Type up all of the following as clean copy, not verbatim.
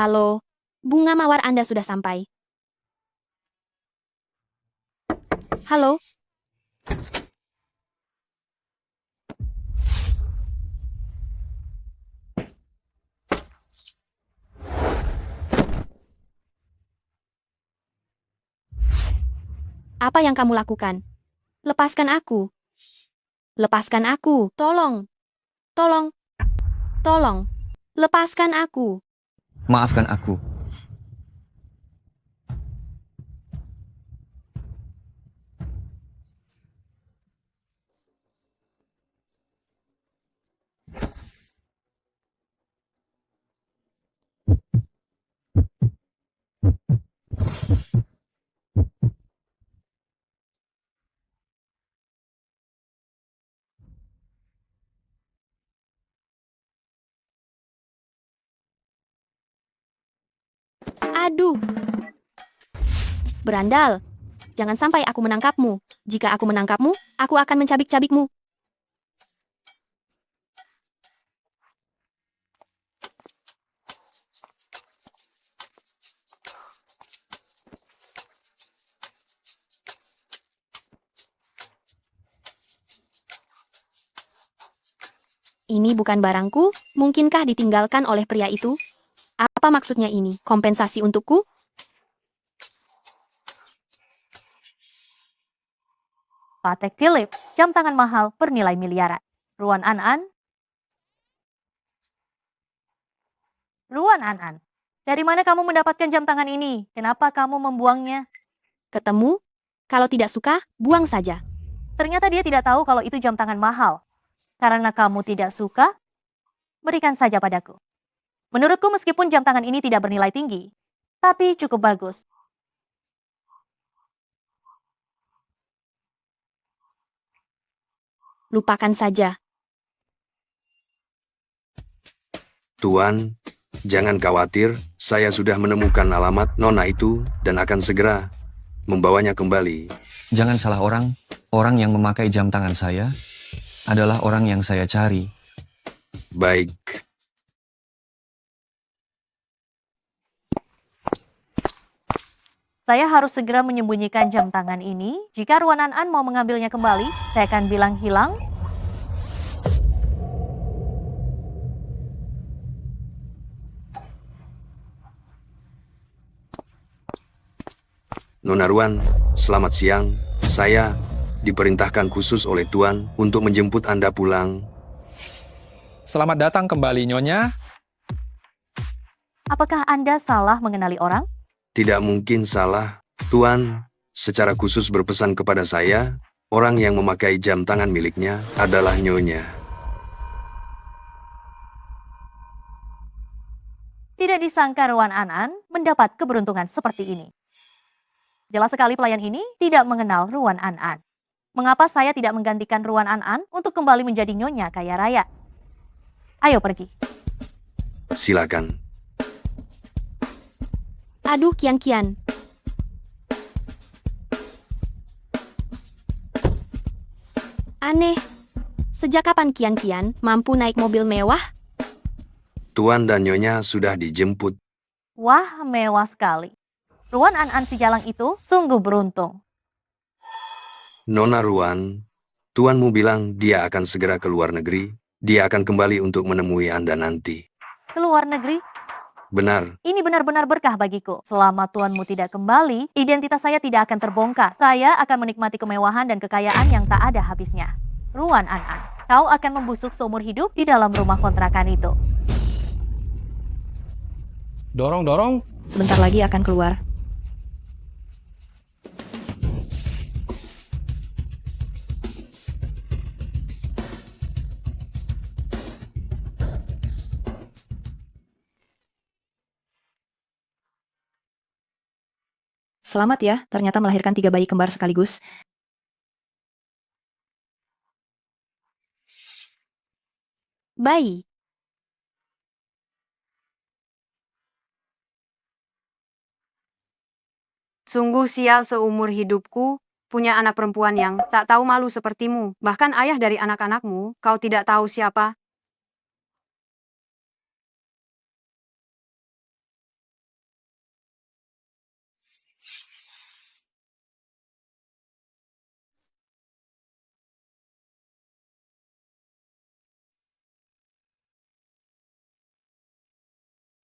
Halo, bunga mawar Anda sudah sampai. Halo, apa yang kamu lakukan? Lepaskan aku. Lepaskan aku. Tolong. Tolong. Tolong. Lepaskan aku. Maafkan aku. Aduh, berandal. Jangan sampai aku menangkapmu. Jika aku menangkapmu, aku akan mencabik-cabikmu. Ini bukan barangku, mungkinkah ditinggalkan oleh pria itu? Apa maksudnya ini? Kompensasi untukku? Patek Philippe, jam tangan mahal bernilai miliaran. Ruan An-an? Ruan An-an, dari mana kamu mendapatkan jam tangan ini? Kenapa kamu membuangnya? Ketemu? Kalau tidak suka, buang saja. Ternyata dia tidak tahu kalau itu jam tangan mahal. Karena kamu tidak suka, berikan saja padaku. Menurutku meskipun jam tangan ini tidak bernilai tinggi, tapi cukup bagus. Lupakan saja. Tuan, jangan khawatir, saya sudah menemukan alamat nona itu dan akan segera membawanya kembali. Jangan salah orang yang memakai jam tangan saya adalah orang yang saya cari. Baik, Saya harus segera menyembunyikan jam tangan ini. Jika Ruan An-an mau mengambilnya kembali, saya akan bilang hilang. Nona Ruan, selamat siang. Saya diperintahkan khusus oleh Tuan untuk menjemput Anda pulang. Selamat datang kembali, Nyonya. Apakah Anda salah mengenali orang? Tidak mungkin salah. Tuan, secara khusus berpesan kepada saya, orang yang memakai jam tangan miliknya adalah Nyonya. Tidak disangka Ruan An-an mendapat keberuntungan seperti ini. Jelas sekali pelayan ini tidak mengenal Ruan An-an. Mengapa saya tidak menggantikan Ruan An-an untuk kembali menjadi nyonya kaya raya? Ayo pergi. Silakan. Aduh, kian-kian. Aneh. Sejak kapan kian-kian mampu naik mobil mewah? Tuan dan Nyonya sudah dijemput. Wah, mewah sekali. Ruan An-an si jalang itu sungguh beruntung. Nona Ruan, Tuanmu bilang dia akan segera ke luar negeri. Dia akan kembali untuk menemui Anda nanti. Ke luar negeri, Benar, ini benar-benar berkah bagiku. Selama tuanmu tidak kembali, identitas saya tidak akan terbongkar. Saya akan menikmati kemewahan dan kekayaan yang tak ada habisnya. Ruan An-an, kau akan membusuk seumur hidup di dalam rumah kontrakan itu. Dorong-dorong. Sebentar lagi akan keluar. Selamat ya, ternyata melahirkan 3 bayi kembar sekaligus. Bayi. Sungguh sial seumur hidupku, punya anak perempuan yang tak tahu malu sepertimu. Bahkan ayah dari anak-anakmu, kau tidak tahu siapa.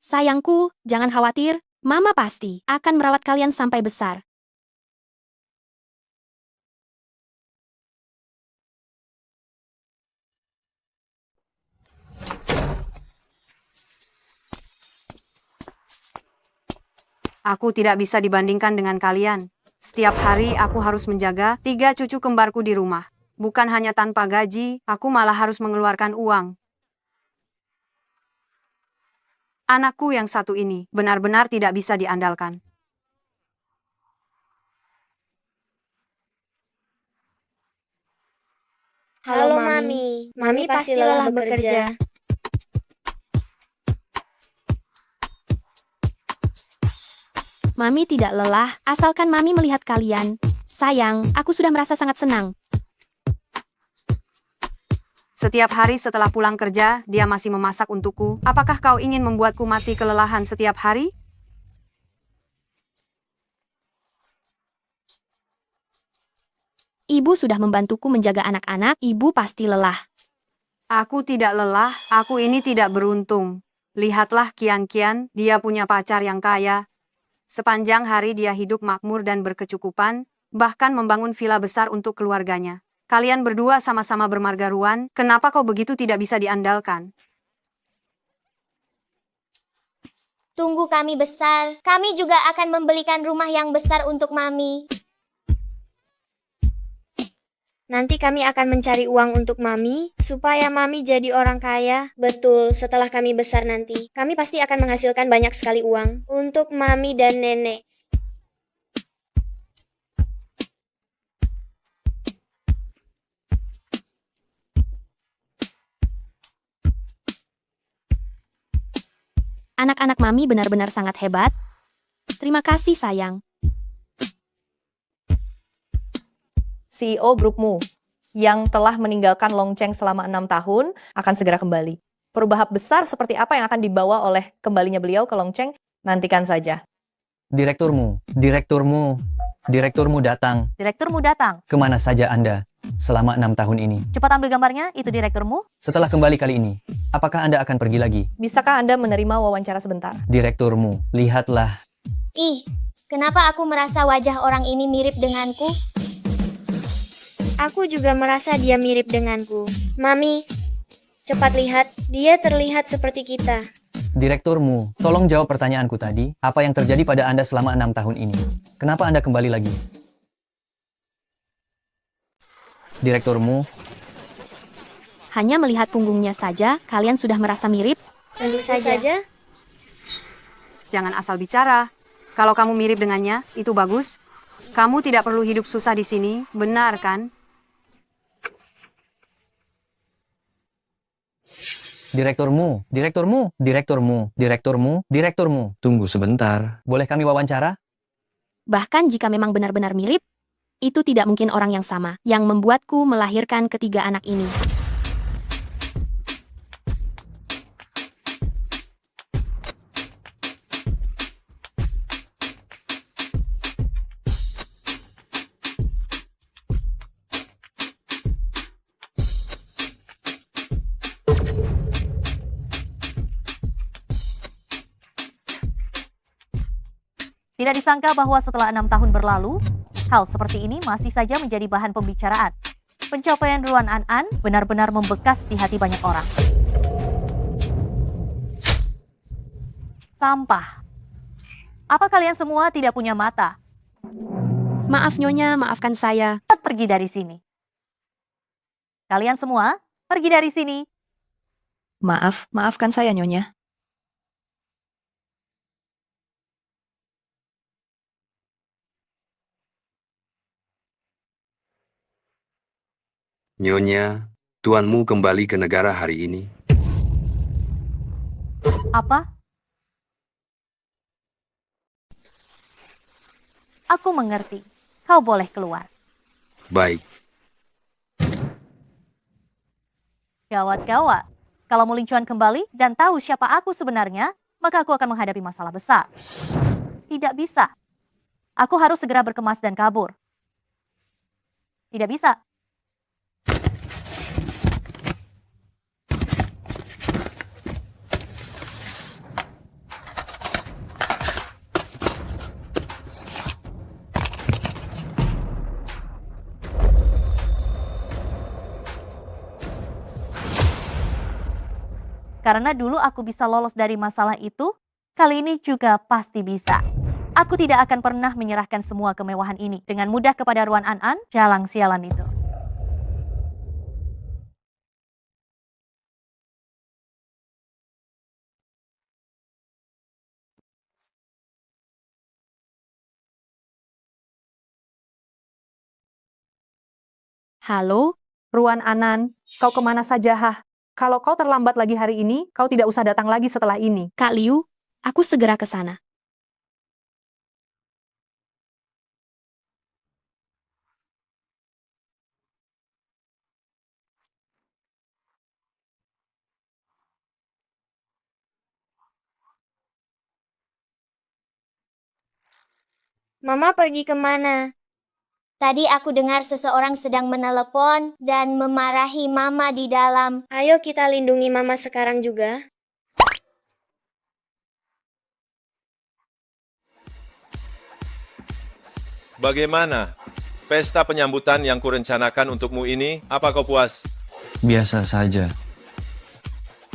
Sayangku, jangan khawatir, Mama pasti akan merawat kalian sampai besar. Aku tidak bisa dibandingkan dengan kalian. Setiap hari aku harus menjaga 3 cucu kembarku di rumah. Bukan hanya tanpa gaji, aku malah harus mengeluarkan uang. Anakku yang satu ini benar-benar tidak bisa diandalkan. Halo Mami, Mami pasti lelah bekerja. Mami tidak lelah, asalkan Mami melihat kalian. Sayang, aku sudah merasa sangat senang. Setiap hari setelah pulang kerja, dia masih memasak untukku. Apakah kau ingin membuatku mati kelelahan setiap hari? Ibu sudah membantuku menjaga anak-anak, ibu pasti lelah. Aku tidak lelah, aku ini tidak beruntung. Lihatlah Kian-Kian, dia punya pacar yang kaya. Sepanjang hari dia hidup makmur dan berkecukupan, bahkan membangun villa besar untuk keluarganya. Kalian berdua sama-sama bermarga Ruan, kenapa kau begitu tidak bisa diandalkan? Tunggu kami besar, kami juga akan membelikan rumah yang besar untuk Mami. Nanti kami akan mencari uang untuk Mami, supaya Mami jadi orang kaya. Betul, setelah kami besar nanti, kami pasti akan menghasilkan banyak sekali uang untuk Mami dan Nenek. Anak-anak Mami benar-benar sangat hebat. Terima kasih, sayang. CEO grupmu yang telah meninggalkan Longcheng selama 6 tahun akan segera kembali. Perubahan besar seperti apa yang akan dibawa oleh kembalinya beliau ke Longcheng? Nantikan saja. Direkturmu datang. Direkturmu datang. Kemana saja Anda selama 6 tahun ini? Cepat ambil gambarnya, itu direkturmu. Setelah kembali kali ini, apakah Anda akan pergi lagi? Bisakah Anda menerima wawancara sebentar? Direkturmu, lihatlah. Ih, kenapa aku merasa wajah orang ini mirip denganku? Aku juga merasa dia mirip denganku. Mami, cepat lihat, dia terlihat seperti kita. Direkturmu, tolong jawab pertanyaanku tadi. Apa yang terjadi pada Anda selama 6 tahun ini? Kenapa Anda kembali lagi? Direkturmu, Hanya melihat punggungnya saja, kalian sudah merasa mirip? Tentu saja. Jangan asal bicara. Kalau kamu mirip dengannya, itu bagus. Kamu tidak perlu hidup susah di sini, benar kan? direkturmu. Tunggu sebentar. Boleh kami wawancara? Bahkan jika memang benar-benar mirip, itu tidak mungkin orang yang sama yang membuatku melahirkan ketiga anak ini. Tidak disangka bahwa setelah 6 tahun berlalu, hal seperti ini masih saja menjadi bahan pembicaraan. Pencapaian Ruan An benar-benar membekas di hati banyak orang. Sampah. Apa kalian semua tidak punya mata? Maaf Nyonya, maafkan saya. Cepat pergi dari sini. Kalian semua, pergi dari sini. Maafkan saya Nyonya. Nyonya, tuanmu kembali ke negara hari ini. Apa? Aku mengerti. Kau boleh keluar. Baik, Gawat-gawat. Kalau Muling Chuan kembali dan tahu siapa aku sebenarnya, maka aku akan menghadapi masalah besar. Tidak bisa. Aku harus segera berkemas dan kabur. Tidak bisa. Karena dulu aku bisa lolos dari masalah itu, kali ini juga pasti bisa. Aku tidak akan pernah menyerahkan semua kemewahan ini dengan mudah kepada Ruan An-an, jalang sialan itu. Halo, Ruan Anan, kau kemana saja, Hah? Kalau kau terlambat lagi hari ini, kau tidak usah datang lagi setelah ini. Kak Liu, aku segera ke sana. Mama pergi kemana? Tadi aku dengar seseorang sedang menelepon dan memarahi Mama di dalam. Ayo kita lindungi Mama sekarang juga. Bagaimana? Pesta penyambutan yang kurencanakan untukmu ini, apa kau puas? Biasa saja.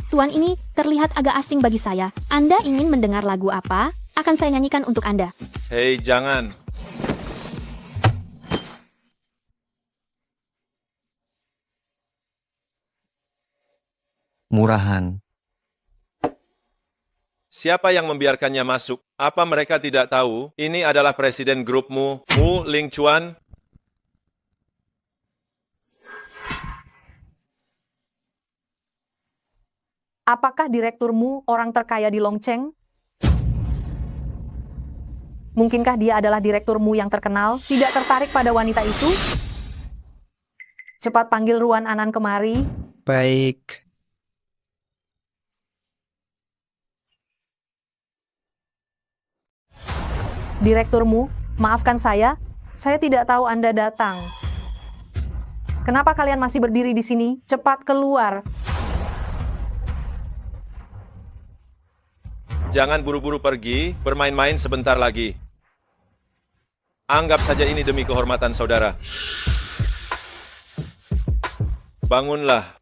Tuan ini terlihat agak asing bagi saya. Anda ingin mendengar lagu apa? Akan saya nyanyikan untuk Anda. Hei, jangan. Murahan. Siapa yang membiarkannya masuk? Apa mereka tidak tahu? Ini adalah presiden grupmu, Mu Ling Chuan. Apakah direkturmu orang terkaya di Longcheng? Mungkinkah dia adalah direkturmu yang terkenal? Tidak tertarik pada wanita itu? Cepat panggil Ruan Anan kemari. Baik. Direkturmu, maafkan saya tidak tahu Anda datang. Kenapa kalian masih berdiri di sini? Cepat keluar. Jangan buru-buru pergi, bermain-main sebentar lagi. Anggap saja ini demi kehormatan saudara. Bangunlah.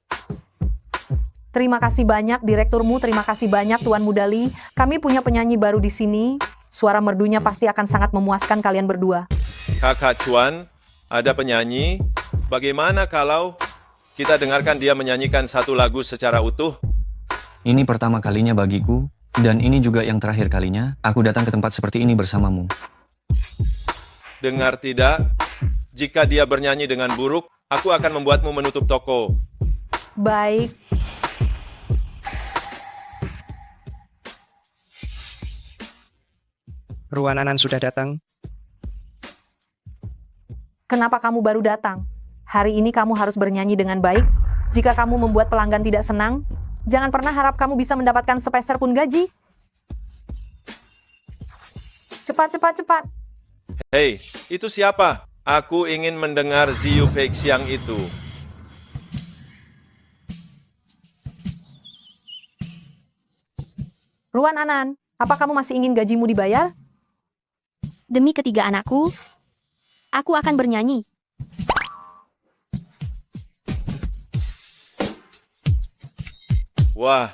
Terima kasih banyak direkturmu, terima kasih banyak Tuan Mudali. Kami punya penyanyi baru di sini. Suara merdunya pasti akan sangat memuaskan kalian berdua. Kakak Chuan, ada penyanyi. Bagaimana kalau kita dengarkan dia menyanyikan satu lagu secara utuh? Ini pertama kalinya bagiku, dan ini juga yang terakhir kalinya aku datang ke tempat seperti ini bersamamu. Dengar tidak? Jika dia bernyanyi dengan buruk, aku akan membuatmu menutup toko. Baik. Ruan Anan sudah datang. Kenapa kamu baru datang? Hari ini kamu harus bernyanyi dengan baik. Jika kamu membuat pelanggan tidak senang, jangan pernah harap kamu bisa mendapatkan sepeser pun gaji. Cepat, cepat, cepat. Hei, itu siapa? Aku ingin mendengar Ziyu Feixiang itu. Ruan Anan, apa kamu masih ingin gajimu dibayar? Demi ketiga anakku, aku akan bernyanyi. Wah,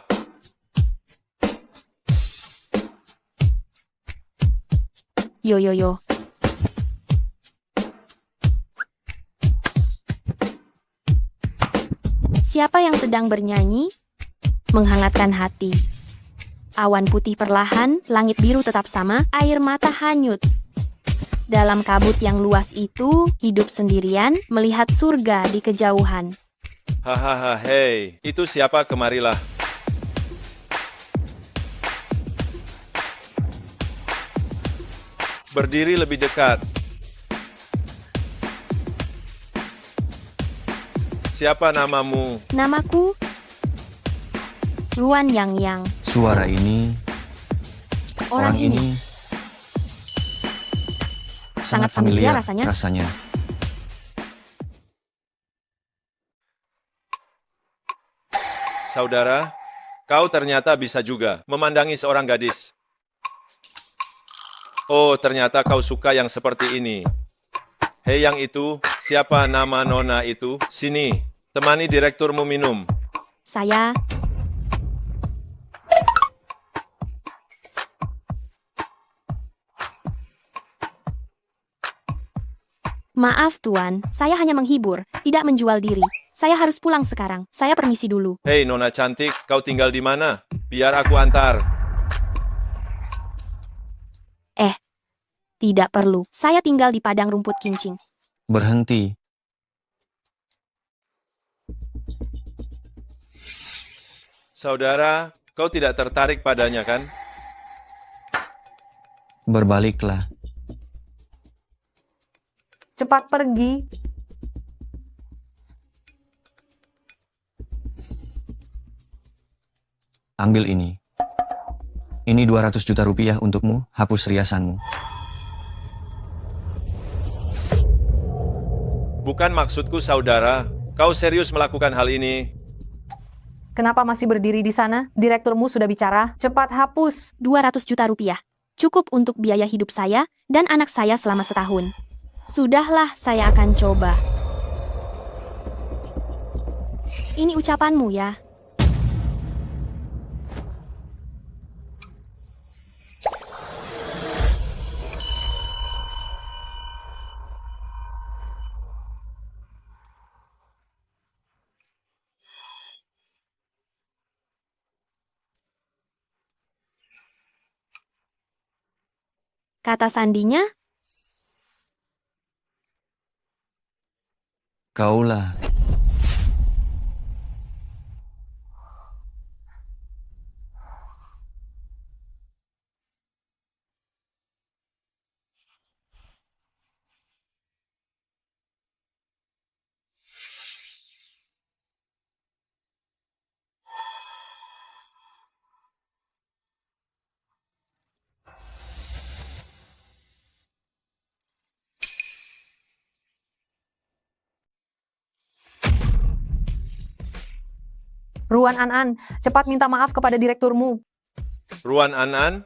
Yo yo yo. Siapa yang sedang bernyanyi? Menghangatkan hati. Awan putih perlahan, langit biru tetap sama, air mata hanyut. Dalam kabut yang luas itu, hidup sendirian, melihat surga di kejauhan. hahaha, hei, itu siapa? Kemarilah. Berdiri lebih dekat. Siapa namamu? Namaku Ruan Yang Yang. Suara ini, Orang ini sangat familiar rasanya. Saudara, kau ternyata bisa juga memandangi seorang gadis. Oh, ternyata kau suka yang seperti ini. Hei yang itu, siapa nama nona itu? Sini, temani direkturmu minum. Saya Maaf tuan, saya hanya menghibur, tidak menjual diri. Saya harus pulang sekarang. Saya permisi dulu. Hei Nona cantik, kau tinggal di mana? Biar aku antar. Tidak perlu. Saya tinggal di padang rumput kincing. Berhenti. Saudara, kau tidak tertarik padanya kan? Berbaliklah. Cepat pergi. Ambil ini. Ini 200 juta rupiah untukmu, hapus riasanmu. Bukan maksudku saudara, kau serius melakukan hal ini. Kenapa masih berdiri di sana? Direkturmu sudah bicara. Cepat hapus. 200 juta rupiah. Cukup untuk biaya hidup saya dan anak saya selama setahun. Sudahlah, saya akan coba. Ini ucapanmu ya. Kata sandinya, Kaulah. Ruan An-an, cepat minta maaf kepada direkturmu. Ruan An-an?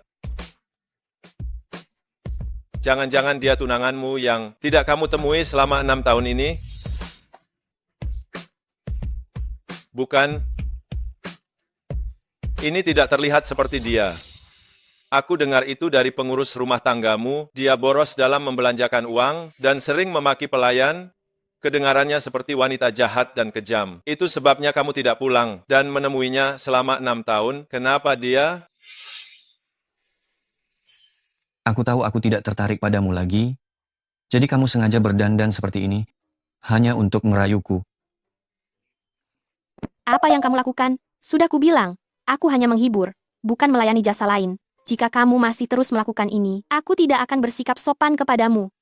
Jangan-jangan dia tunanganmu yang tidak kamu temui selama 6 tahun ini? Bukan. Ini tidak terlihat seperti dia. Aku dengar itu dari pengurus rumah tanggamu, dia boros dalam membelanjakan uang dan sering memaki pelayan. Kedengarannya seperti wanita jahat dan kejam. Itu sebabnya kamu tidak pulang dan menemuinya selama 6 tahun. Kenapa dia? Aku tahu aku tidak tertarik padamu lagi. Jadi kamu sengaja berdandan seperti ini hanya untuk merayuku. apa yang kamu lakukan? Sudah kubilang, aku hanya menghibur, bukan melayani jasa lain. Jika kamu masih terus melakukan ini, aku tidak akan bersikap sopan kepadamu.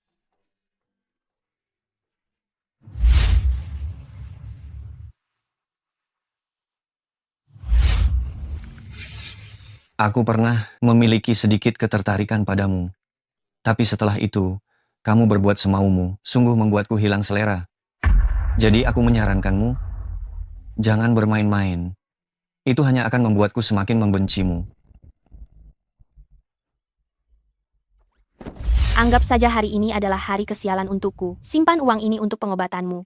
Aku pernah memiliki sedikit ketertarikan padamu. Tapi setelah itu, kamu berbuat semaumu, sungguh membuatku hilang selera. Jadi aku menyarankanmu, jangan bermain-main. Itu hanya akan membuatku semakin membencimu. Anggap saja hari ini adalah hari kesialan untukku. Simpan uang ini untuk pengobatanmu.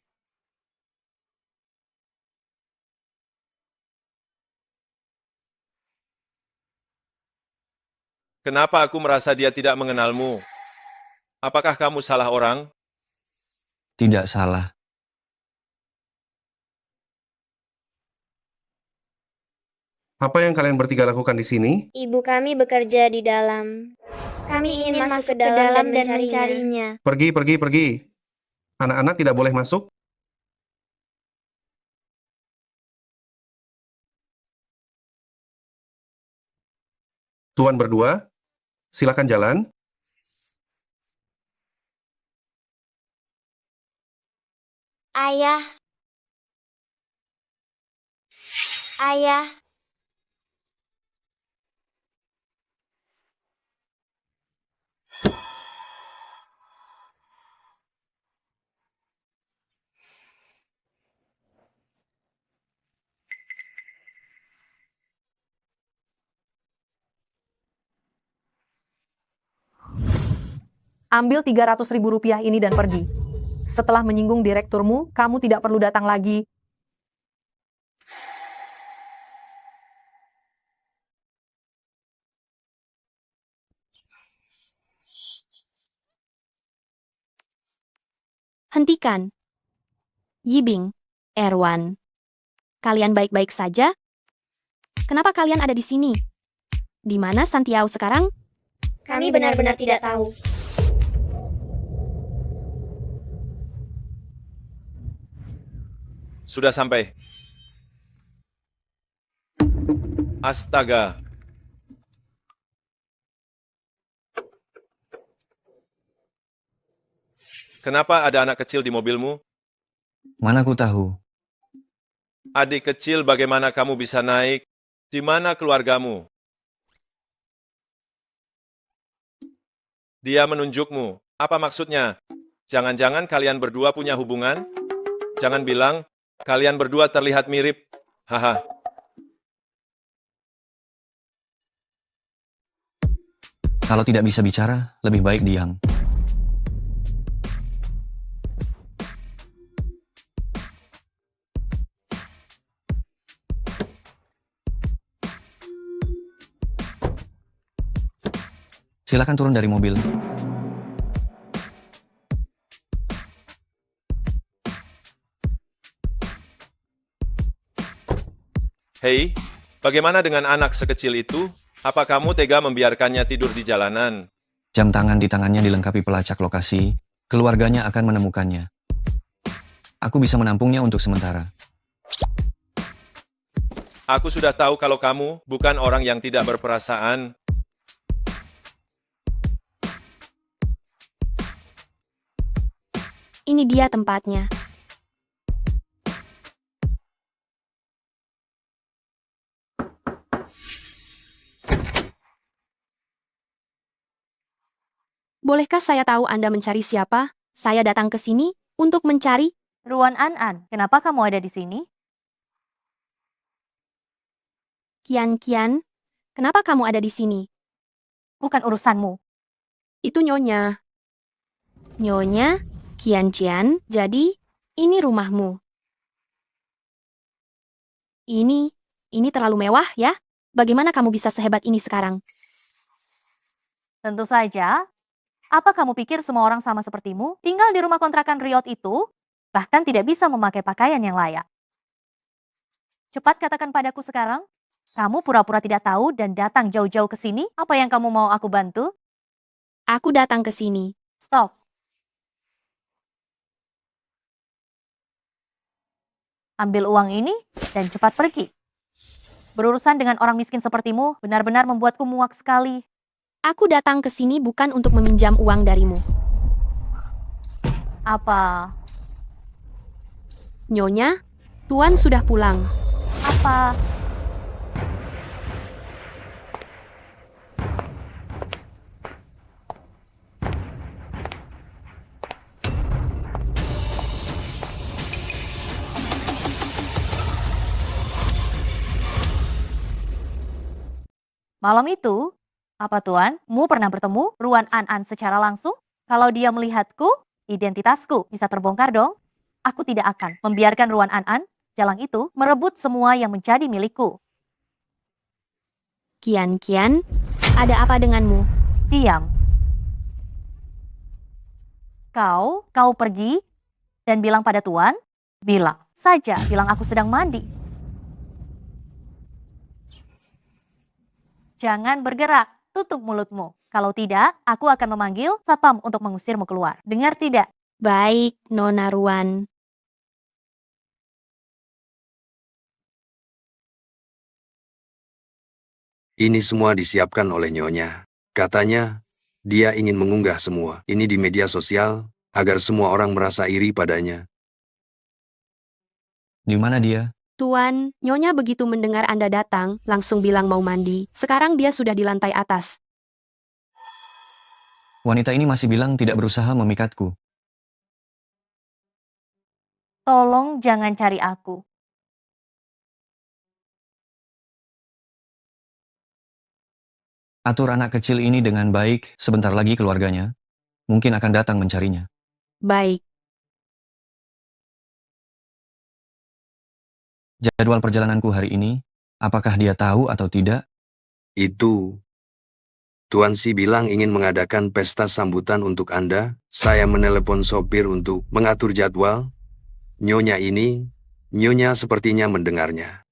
Kenapa aku merasa dia tidak mengenalmu? Apakah kamu salah orang? Tidak salah. Apa yang kalian bertiga lakukan di sini? Ibu kami bekerja di dalam. Kami ingin masuk ke dalam dan mencarinya. Pergi, pergi, pergi. Anak-anak tidak boleh masuk. Tuan berdua, silakan jalan. Ayah. Ayah. Ambil 300.000 rupiah ini dan pergi. Setelah menyinggung direkturmu, kamu tidak perlu datang lagi. Hentikan. Yibing, Erwan. Kalian baik-baik saja? Kenapa kalian ada di sini? Di mana Santiago sekarang? Kami benar-benar tidak tahu. Sudah sampai. Astaga. Kenapa ada anak kecil di mobilmu? Mana ku tahu. Adik kecil, bagaimana kamu bisa naik? Di mana keluargamu? Dia menunjukmu. Apa maksudnya? Jangan-jangan kalian berdua punya hubungan? Jangan bilang, kalian berdua terlihat mirip. Haha. Kalau tidak bisa bicara, lebih baik diam. Silakan turun dari mobil. Hei, bagaimana dengan anak sekecil itu? Apa kamu tega membiarkannya tidur di jalanan? Jam tangan di tangannya dilengkapi pelacak lokasi. Keluarganya akan menemukannya. Aku bisa menampungnya untuk sementara. Aku sudah tahu kalau kamu bukan orang yang tidak berperasaan. Ini dia tempatnya. Bolehkah saya tahu Anda mencari siapa? Saya datang ke sini untuk mencari. Ruan An-an, kenapa kamu ada di sini? Kian, kenapa kamu ada di sini? Bukan urusanmu. Itu Nyonya. Nyonya, Kian, jadi ini rumahmu. Ini terlalu mewah ya? Bagaimana kamu bisa sehebat ini sekarang? Tentu saja. Apa kamu pikir semua orang sama sepertimu? Tinggal di rumah kontrakan Riot itu, bahkan tidak bisa memakai pakaian yang layak. Cepat katakan padaku sekarang, kamu pura-pura tidak tahu dan datang jauh-jauh ke sini? Apa yang kamu mau aku bantu? Aku datang ke sini. Stop. Ambil uang ini dan cepat pergi. Berurusan dengan orang miskin sepertimu benar-benar membuatku muak sekali. Aku datang ke sini bukan untuk meminjam uang darimu. Apa? Nyonya, Tuan sudah pulang. Apa? Malam itu, apa Tuan? Mu pernah bertemu Ruan An-an secara langsung? Kalau dia melihatku, identitasku bisa terbongkar dong. Aku tidak akan membiarkan Ruan An-an, jalang itu, merebut semua yang menjadi milikku. Kian, ada apa denganmu? Diam. Kau pergi dan bilang pada Tuan, bilang aku sedang mandi. Jangan bergerak, tutup mulutmu. Kalau tidak, aku akan memanggil satpam untuk mengusirmu keluar. Dengar tidak? Baik, Nona Ruan. Ini semua disiapkan oleh Nyonya. Katanya, dia ingin mengunggah semua ini di media sosial, agar semua orang merasa iri padanya. Di mana dia? Tuan, Nyonya begitu mendengar Anda datang, langsung bilang mau mandi. Sekarang dia sudah di lantai atas. Wanita ini masih bilang tidak berusaha memikatku. Tolong jangan cari aku. Atur anak kecil ini dengan baik, sebentar lagi keluarganya mungkin akan datang mencarinya. Baik. Jadwal perjalananku hari ini, apakah dia tahu atau tidak? Itu Tuan Si bilang ingin mengadakan pesta sambutan untuk Anda. Saya menelepon sopir untuk mengatur jadwal. Nyonya sepertinya mendengarnya.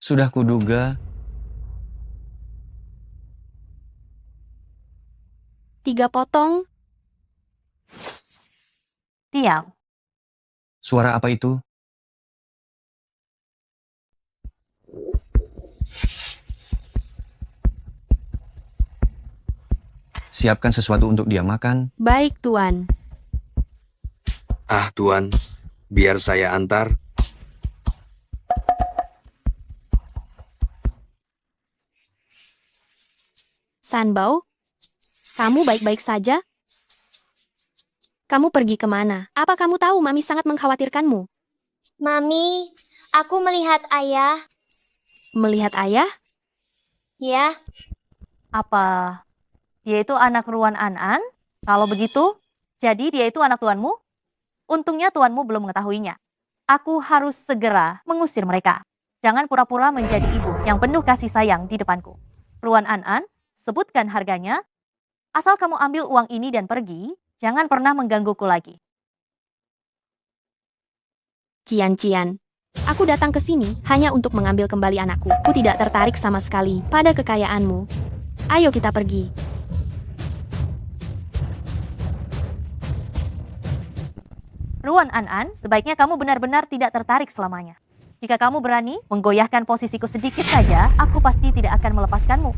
Sudah kuduga, 3 potong. Diam. suara apa itu? Siapkan sesuatu untuk dia makan. Baik, Tuan. Ah, Tuan, biar saya antar. Sanbao, kamu baik-baik saja? Kamu pergi kemana? Apa kamu tahu Mami sangat mengkhawatirkanmu? Mami, aku melihat ayah. Melihat ayah? Ya, Apa dia itu anak Ruan An-an? Kalau begitu, jadi dia itu anak tuanmu? Untungnya tuanmu belum mengetahuinya. Aku harus segera mengusir mereka. Jangan pura-pura menjadi ibu yang penuh kasih sayang di depanku. Ruan An-an, sebutkan harganya. Asal kamu ambil uang ini dan pergi, jangan pernah menggangguku lagi. Cian-cian. Aku datang ke sini hanya untuk mengambil kembali anakku. Aku tidak tertarik sama sekali pada kekayaanmu. Ayo kita pergi. Ruan An-an, sebaiknya kamu benar-benar tidak tertarik selamanya. Jika kamu berani menggoyahkan posisiku sedikit saja, aku pasti tidak akan melepaskanmu.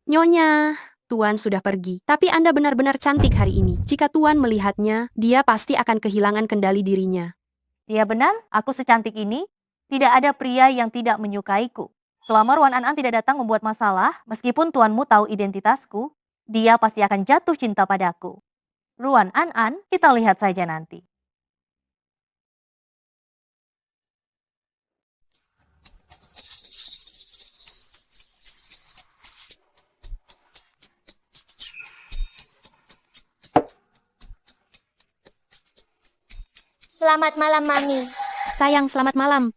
Nyonya, Tuan sudah pergi. Tapi Anda benar-benar cantik hari ini. Jika Tuan melihatnya, dia pasti akan kehilangan kendali dirinya. Dia benar, aku secantik ini. Tidak ada pria yang tidak menyukaiku. Selama Ruan An-an tidak datang membuat masalah, meskipun tuanmu tahu identitasku, dia pasti akan jatuh cinta padaku. Ruan An-an, kita lihat saja nanti. selamat malam, Mami. Sayang, selamat malam.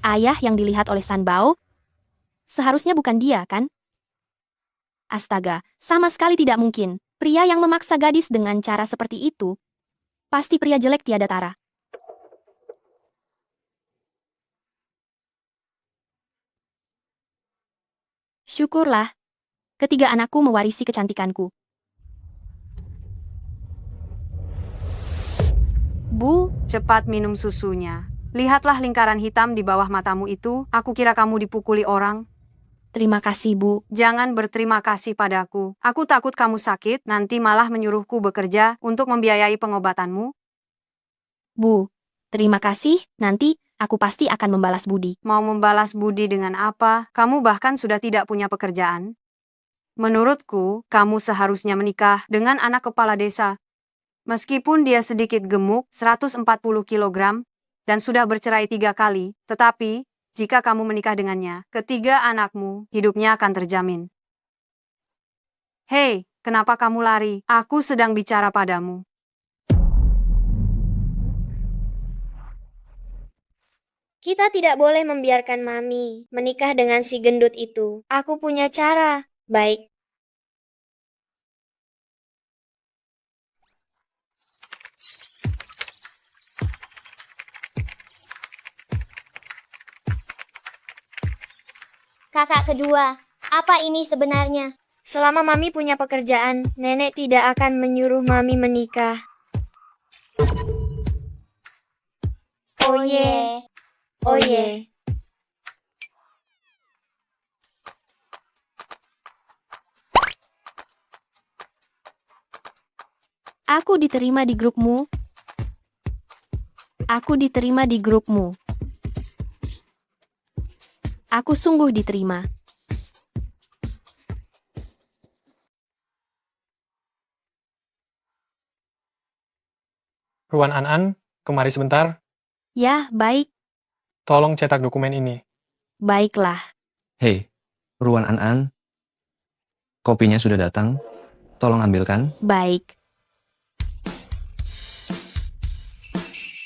Ayah yang dilihat oleh Sanbao? Seharusnya bukan dia, kan? Astaga, sama sekali tidak mungkin. Pria yang memaksa gadis dengan cara seperti itu, pasti pria jelek tiada tara. Syukurlah, ketiga anakku mewarisi kecantikanku. Bu, Cepat minum susunya. Lihatlah lingkaran hitam di bawah matamu itu. Aku kira kamu dipukuli orang. terima kasih, Bu. Jangan berterima kasih padaku. Aku takut kamu sakit, nanti malah menyuruhku bekerja untuk membiayai pengobatanmu. Bu, terima kasih. Nanti aku pasti akan membalas budi. Mau membalas budi dengan apa? Kamu bahkan sudah tidak punya pekerjaan. Menurutku, kamu seharusnya menikah dengan anak kepala desa. Meskipun dia sedikit gemuk, 140 kilogram, dan sudah bercerai 3 kali, tetapi jika kamu menikah dengannya, ketiga anakmu hidupnya akan terjamin. Hei, kenapa kamu lari? Aku sedang bicara padamu. Kita tidak boleh membiarkan Mami menikah dengan si gendut itu. Aku punya cara. Baik. Kakak kedua, apa ini sebenarnya? Selama Mami punya pekerjaan, Nenek tidak akan menyuruh Mami menikah. Oh ye. Oh ye. Aku diterima di grupmu. Aku diterima di grupmu. Aku sungguh diterima. Ruan An-an, kemari sebentar. Ya, baik. Tolong cetak dokumen ini. Baiklah. Hei, Ruan An-an. Kopinya sudah datang. Tolong ambilkan. Baik.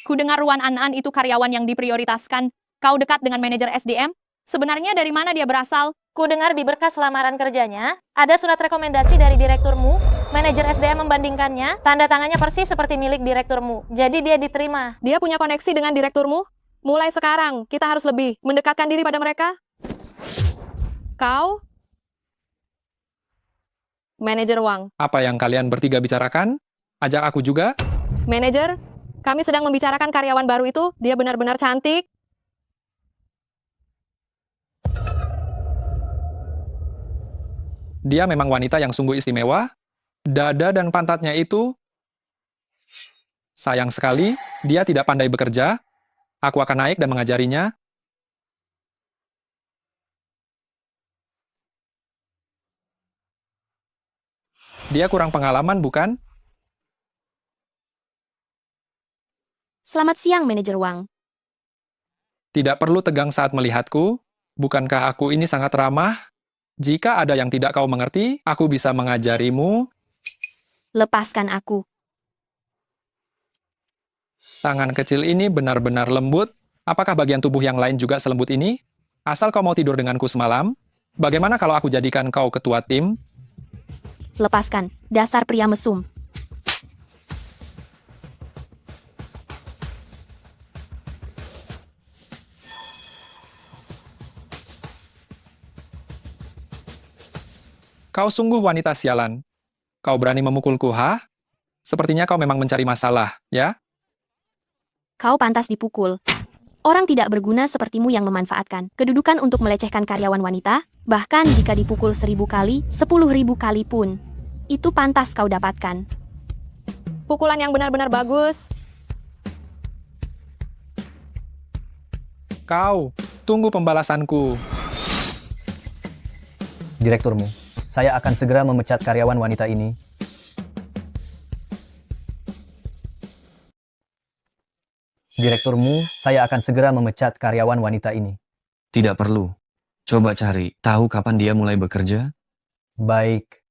Ku dengar Ruan An-an itu karyawan yang diprioritaskan. Kau dekat dengan manajer SDM? Sebenarnya dari mana dia berasal? Ku dengar di berkas lamaran kerjanya, ada surat rekomendasi dari direkturmu, manajer SDM membandingkannya, tanda tangannya persis seperti milik direkturmu. Jadi dia diterima. Dia punya koneksi dengan direkturmu? Mulai sekarang, kita harus lebih mendekatkan diri pada mereka. Kau? Manajer Wang. Apa yang kalian bertiga bicarakan? Ajak aku juga. Manajer, kami sedang membicarakan karyawan baru itu. Dia benar-benar cantik. Dia memang wanita yang sungguh istimewa. Dada dan pantatnya itu... Sayang sekali, dia tidak pandai bekerja. Aku akan naik dan mengajarinya. Dia kurang pengalaman, bukan? Selamat siang, Manajer Wang. Tidak perlu tegang saat melihatku. Bukankah aku ini sangat ramah? Jika ada yang tidak kau mengerti, aku bisa mengajarimu. Lepaskan aku. Tangan kecil ini benar-benar lembut. Apakah bagian tubuh yang lain juga selembut ini? Asal kau mau tidur denganku semalam, bagaimana kalau aku jadikan kau ketua tim? Lepaskan, dasar pria mesum. Kau sungguh wanita sialan. Kau berani memukulku, ha? Sepertinya kau memang mencari masalah, ya? Kau pantas dipukul. Orang tidak berguna sepertimu yang memanfaatkan kedudukan untuk melecehkan karyawan wanita, bahkan jika dipukul 1000 kali, 10.000 kali pun. Itu pantas kau dapatkan. Pukulan yang benar-benar bagus. Kau, tunggu pembalasanku. Direkturmu, saya akan segera memecat karyawan wanita ini. Direkturmu, saya akan segera memecat karyawan wanita ini. Tidak perlu. Coba cari tahu kapan dia mulai bekerja. Baik.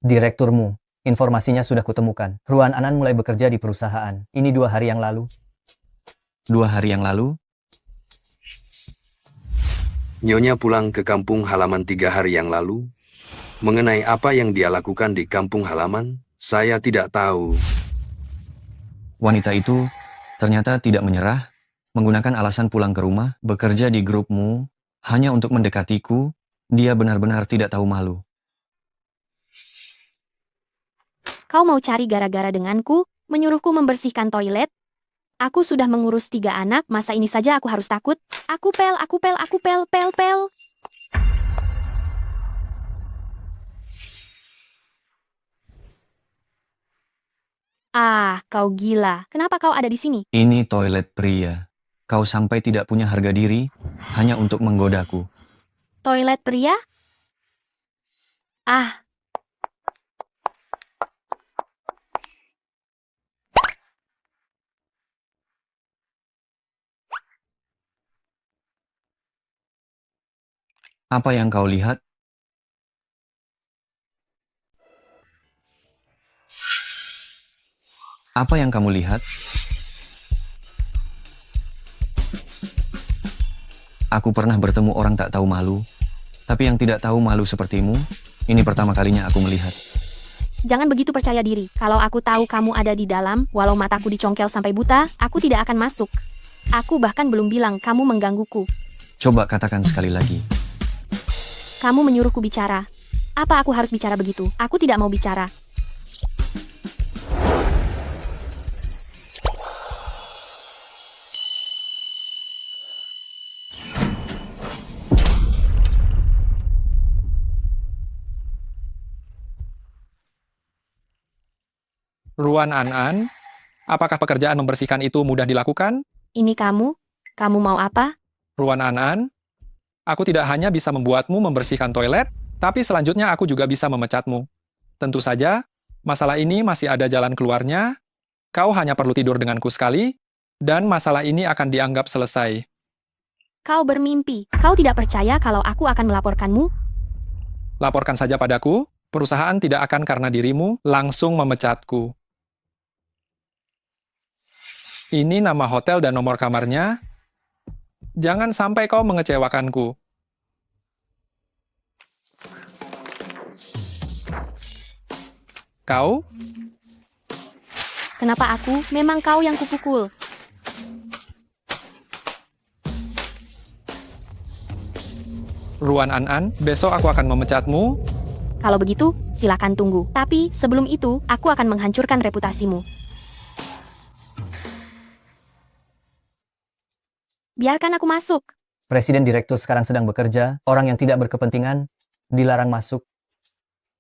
Direkturmu, informasinya sudah kutemukan. Ruan An-an mulai bekerja di perusahaan. Ini 2 hari yang lalu. 2 hari yang lalu? Nyonya pulang ke kampung halaman 3 hari yang lalu. Mengenai apa yang dia lakukan di kampung halaman, saya tidak tahu. Wanita itu ternyata tidak menyerah, menggunakan alasan pulang ke rumah, bekerja di grupmu, hanya untuk mendekatiku. Dia benar-benar tidak tahu malu. Kau mau cari gara-gara denganku, menyuruhku membersihkan toilet? Aku sudah mengurus 3 anak, masa ini saja aku harus takut? Aku pel. Ah, kau gila. Kenapa kau ada di sini? Ini toilet pria. Kau sampai tidak punya harga diri, hanya untuk menggodaku. Toilet pria? Ah, Apa yang kau lihat? Apa yang kamu lihat? Aku pernah bertemu orang tak tahu malu, tapi yang tidak tahu malu sepertimu, ini pertama kalinya aku melihat. jangan begitu percaya diri. Kalau aku tahu kamu ada di dalam, walau mataku dicongkel sampai buta, aku tidak akan masuk. Aku bahkan belum bilang kamu menggangguku. Coba katakan sekali lagi. Kamu menyuruhku bicara. Apa aku harus bicara begitu? Aku tidak mau bicara. Ruan An-an, apakah pekerjaan membersihkan itu mudah dilakukan? Ini kamu? Kamu mau apa? Ruan An-an, aku tidak hanya bisa membuatmu membersihkan toilet, tapi selanjutnya aku juga bisa memecatmu. Tentu saja, Masalah ini masih ada jalan keluarnya. Kau hanya perlu tidur denganku sekali, dan masalah ini akan dianggap selesai. Kau bermimpi. Kau tidak percaya kalau aku akan melaporkanmu? Laporkan saja padaku, perusahaan tidak akan karena dirimu langsung memecatku. Ini nama hotel dan nomor kamarnya. Jangan sampai kau mengecewakanku. Kau? Kenapa aku? Memang kau yang kupukul. Ruan An-an, besok aku akan memecatmu. Kalau begitu, silakan tunggu. Tapi sebelum itu, aku akan menghancurkan reputasimu. Biarkan aku masuk. Presiden direktur sekarang sedang bekerja, orang yang tidak berkepentingan dilarang masuk.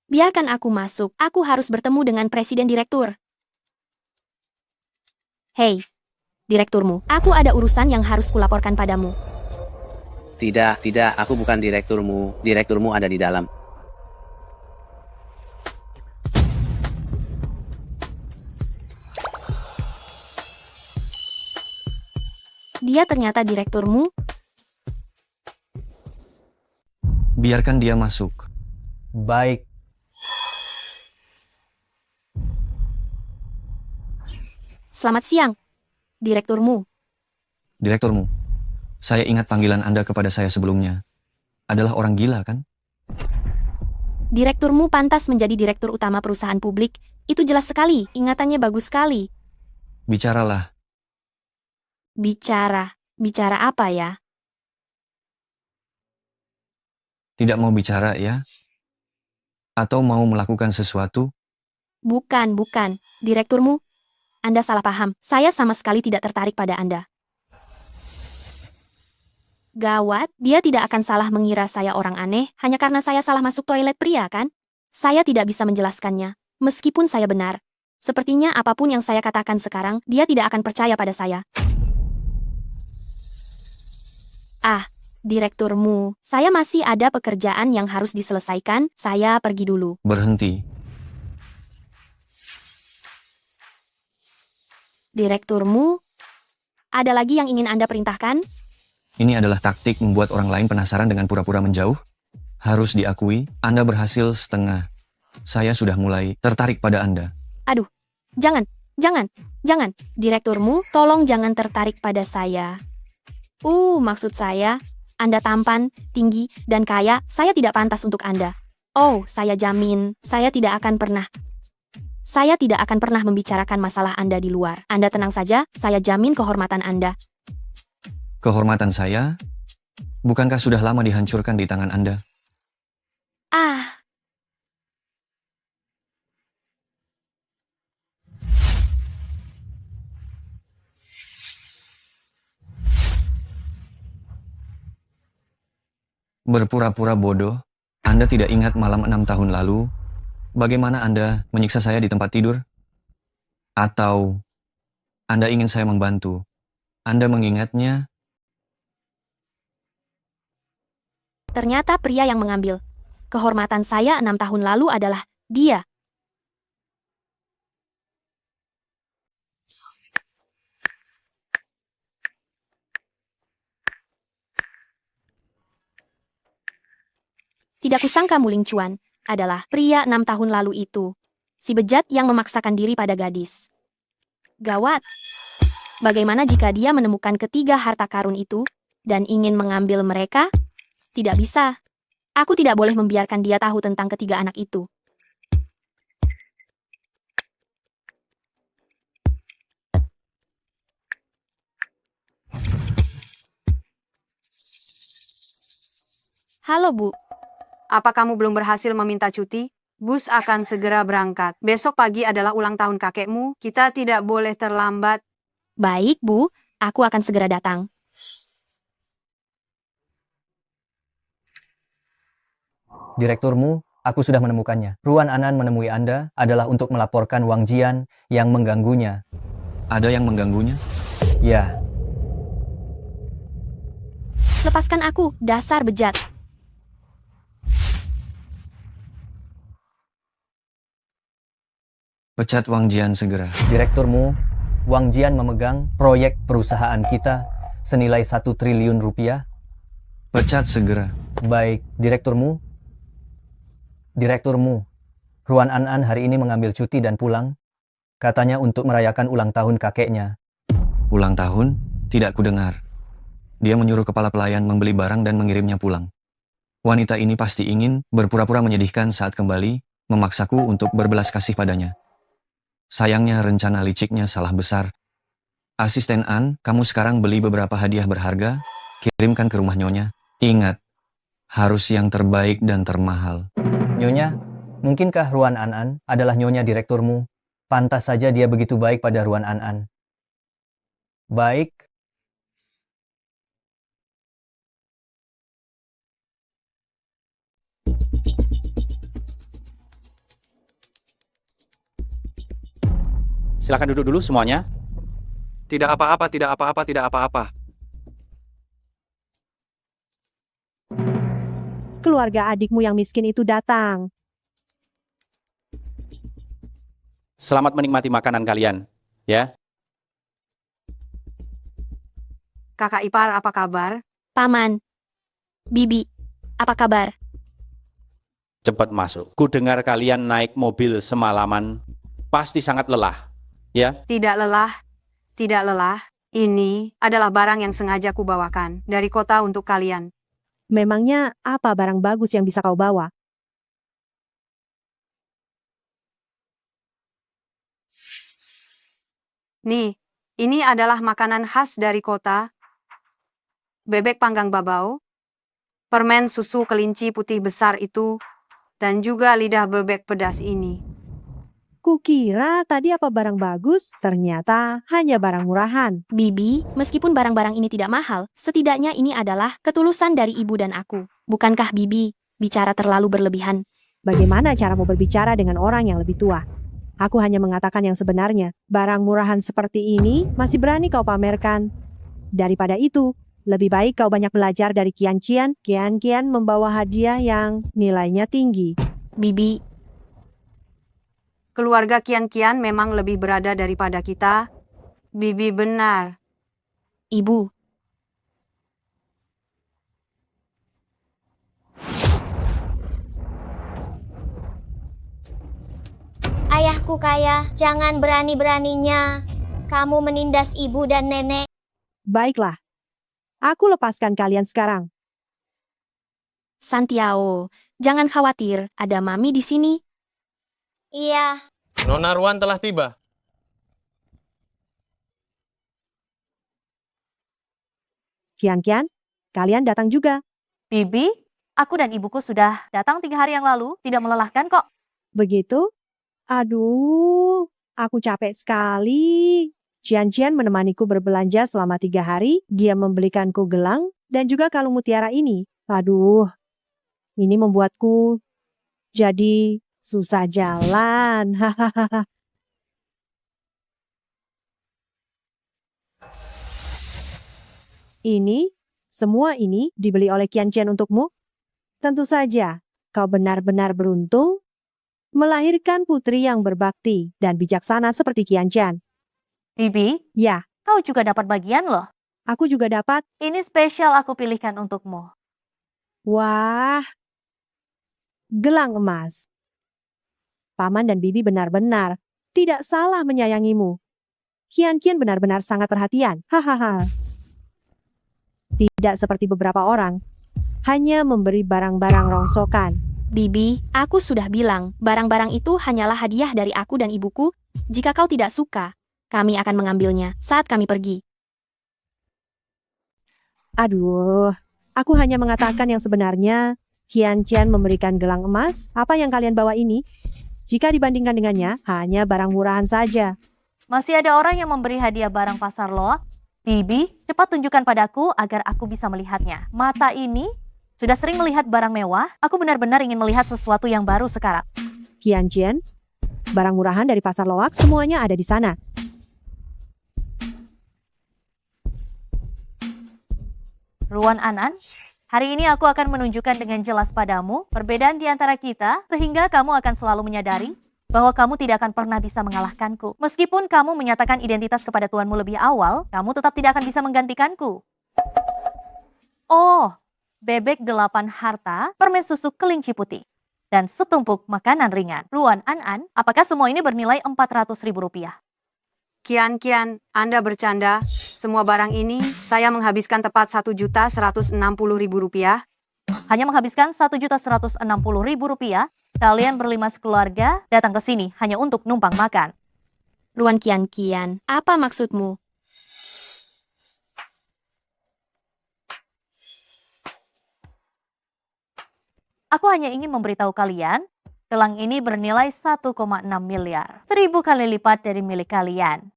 Biarkan aku masuk. Aku harus bertemu dengan presiden direktur. Hei, direkturmu. Aku ada urusan yang harus kulaporkan padamu. Tidak, aku bukan direkturmu. Direkturmu ada di dalam. Dia ternyata direkturmu. Biarkan dia masuk. Baik. Selamat siang, direkturmu. Direkturmu, saya ingat panggilan Anda kepada saya sebelumnya. Adalah orang gila, kan? Direkturmu pantas menjadi direktur utama perusahaan publik. Itu jelas sekali, ingatannya bagus sekali. Bicaralah. Bicara apa ya? Tidak mau bicara, ya? Atau mau melakukan sesuatu? Bukan. Direkturmu, Anda salah paham. Saya sama sekali tidak tertarik pada Anda. Gawat, dia tidak akan salah mengira saya orang aneh hanya karena saya salah masuk toilet pria, kan? Saya tidak bisa menjelaskannya, meskipun saya benar. Sepertinya apapun yang saya katakan sekarang, dia tidak akan percaya pada saya. Direkturmu, saya masih ada pekerjaan yang harus diselesaikan, saya pergi dulu. Berhenti. Direkturmu, ada lagi yang ingin Anda perintahkan? Ini adalah taktik membuat orang lain penasaran dengan pura-pura menjauh. Harus diakui, Anda berhasil setengah. Saya sudah mulai tertarik pada Anda. Aduh, jangan. Direkturmu, tolong jangan tertarik pada saya. Maksud saya, Anda tampan, tinggi, dan kaya, saya tidak pantas untuk Anda. Saya jamin, saya tidak akan pernah membicarakan masalah Anda di luar. Anda tenang saja, saya jamin kehormatan Anda. Kehormatan saya? Bukankah sudah lama dihancurkan di tangan Anda? Berpura-pura bodoh, Anda tidak ingat malam 6 tahun lalu? Bagaimana Anda menyiksa saya di tempat tidur? Atau Anda ingin saya membantu? Anda mengingatnya? Ternyata pria yang mengambil kehormatan saya 6 tahun lalu adalah dia. Tidak kusangka Muling Chuan adalah pria 6 tahun lalu itu. Si bejat yang memaksakan diri pada gadis. Gawat. Bagaimana jika dia menemukan ketiga harta karun itu dan ingin mengambil mereka? Tidak bisa. Aku tidak boleh membiarkan dia tahu tentang ketiga anak itu. Halo, Bu. Apa kamu belum berhasil meminta cuti? Bus akan segera berangkat. Besok pagi adalah ulang tahun kakekmu. Kita tidak boleh terlambat. Baik, Bu. Aku akan segera datang. Direkturmu, aku sudah menemukannya. Ruan An-an menemui Anda adalah untuk melaporkan Wang Jian yang mengganggunya. Ada yang mengganggunya? Ya. Lepaskan aku, dasar bejat. Pecat Wang Jian segera. Direkturmu, Wang Jian memegang proyek perusahaan kita senilai 1 triliun rupiah. Pecat segera. Baik, direkturmu. Direkturmu, Ruan An hari ini mengambil cuti dan pulang. Katanya untuk merayakan ulang tahun kakeknya. Ulang tahun? Tidak kudengar. Dia menyuruh kepala pelayan membeli barang dan mengirimnya pulang. Wanita ini pasti ingin berpura-pura menyedihkan saat kembali, memaksaku untuk berbelas kasih padanya. Sayangnya rencana liciknya salah besar. Asisten An, kamu sekarang beli beberapa hadiah berharga, kirimkan ke rumah Nyonya. Ingat, harus yang terbaik dan termahal. Nyonya, mungkinkah Ruan An adalah Nyonya direkturmu? Pantas saja dia begitu baik pada Ruan An. Baik. Silakan duduk dulu semuanya. Tidak apa-apa, tidak apa-apa, tidak apa-apa. Keluarga adikmu yang miskin itu datang. Selamat menikmati makanan kalian, ya. Kakak ipar, apa kabar? Paman. Bibi, apa kabar? Cepat masuk. Ku dengar kalian naik mobil semalaman. Pasti sangat lelah, ya. Tidak lelah, tidak lelah. Ini adalah barang yang sengaja kubawakan dari kota untuk kalian. Memangnya apa barang bagus yang bisa kau bawa? Nih, ini adalah makanan khas dari kota. Bebek panggang babau, permen susu kelinci putih besar itu, dan juga lidah bebek pedas ini. Kukira tadi apa barang bagus, ternyata hanya barang murahan. Bibi, meskipun barang-barang ini tidak mahal, setidaknya ini adalah ketulusan dari ibu dan aku. Bukankah Bibi bicara terlalu berlebihan? Bagaimana caramu berbicara dengan orang yang lebih tua? Aku hanya mengatakan yang sebenarnya. Barang murahan seperti ini masih berani kau pamerkan. Daripada itu, lebih baik kau banyak belajar dari Qian Qian. Qian Qian membawa hadiah yang nilainya tinggi. Bibi, Keluarga Qian memang lebih berada daripada kita. Bibi benar. Ibu. Ayahku kaya, jangan berani-beraninya kamu menindas ibu dan nenek. Baiklah, aku lepaskan kalian sekarang. Santiao, jangan khawatir, ada Mami di sini. Iya. Nona Ruan telah tiba. Qian, kalian datang juga. Bibi, aku dan ibuku sudah datang 3 hari yang lalu, tidak melelahkan kok. Begitu? Aduh, aku capek sekali. Qian menemaniku berbelanja selama 3 hari. Dia membelikanku gelang dan juga kalung mutiara ini. Aduh, ini membuatku jadi susah jalan. Hahaha. Semua ini dibeli oleh Qian untukmu? Tentu saja, kau benar-benar beruntung melahirkan putri yang berbakti dan bijaksana seperti Qian. Bibi? Ya. Kau juga dapat bagian loh. Aku juga dapat. Ini spesial aku pilihkan untukmu. Wah, gelang emas. Paman dan Bibi benar-benar tidak salah menyayangimu. Qian benar-benar sangat perhatian. Hahaha. Tidak seperti beberapa orang, hanya memberi barang-barang rongsokan. Bibi, aku sudah bilang, barang-barang itu hanyalah hadiah dari aku dan ibuku. Jika kau tidak suka, kami akan mengambilnya saat kami pergi. Aduh, aku hanya mengatakan yang sebenarnya. Qian memberikan gelang emas. Apa yang kalian bawa ini? Jika dibandingkan dengannya, hanya barang murahan saja. Masih ada orang yang memberi hadiah barang pasar loak? Bibi, cepat tunjukkan padaku agar aku bisa melihatnya. Mata ini sudah sering melihat barang mewah. Aku benar-benar ingin melihat sesuatu yang baru sekarang. Qian, barang murahan dari pasar loak semuanya ada di sana. Ruan An, hari ini aku akan menunjukkan dengan jelas padamu perbedaan di antara kita sehingga kamu akan selalu menyadari bahwa kamu tidak akan pernah bisa mengalahkanku. Meskipun kamu menyatakan identitas kepada tuanmu lebih awal, kamu tetap tidak akan bisa menggantikanku. Oh, bebek 8 harta, permen susu kelinci putih, dan setumpuk makanan ringan. Ruan An-an, apakah semua ini bernilai Rp400.000? Kian, Anda bercanda. Semua barang ini, saya menghabiskan tepat Rp1.160.000. Hanya menghabiskan Rp1.160.000, kalian berlima sekeluarga datang ke sini hanya untuk numpang makan. Ruan Kian, apa maksudmu? Aku hanya ingin memberitahu kalian, gelang ini bernilai 1,6 miliar. 1000 kali lipat dari milik kalian.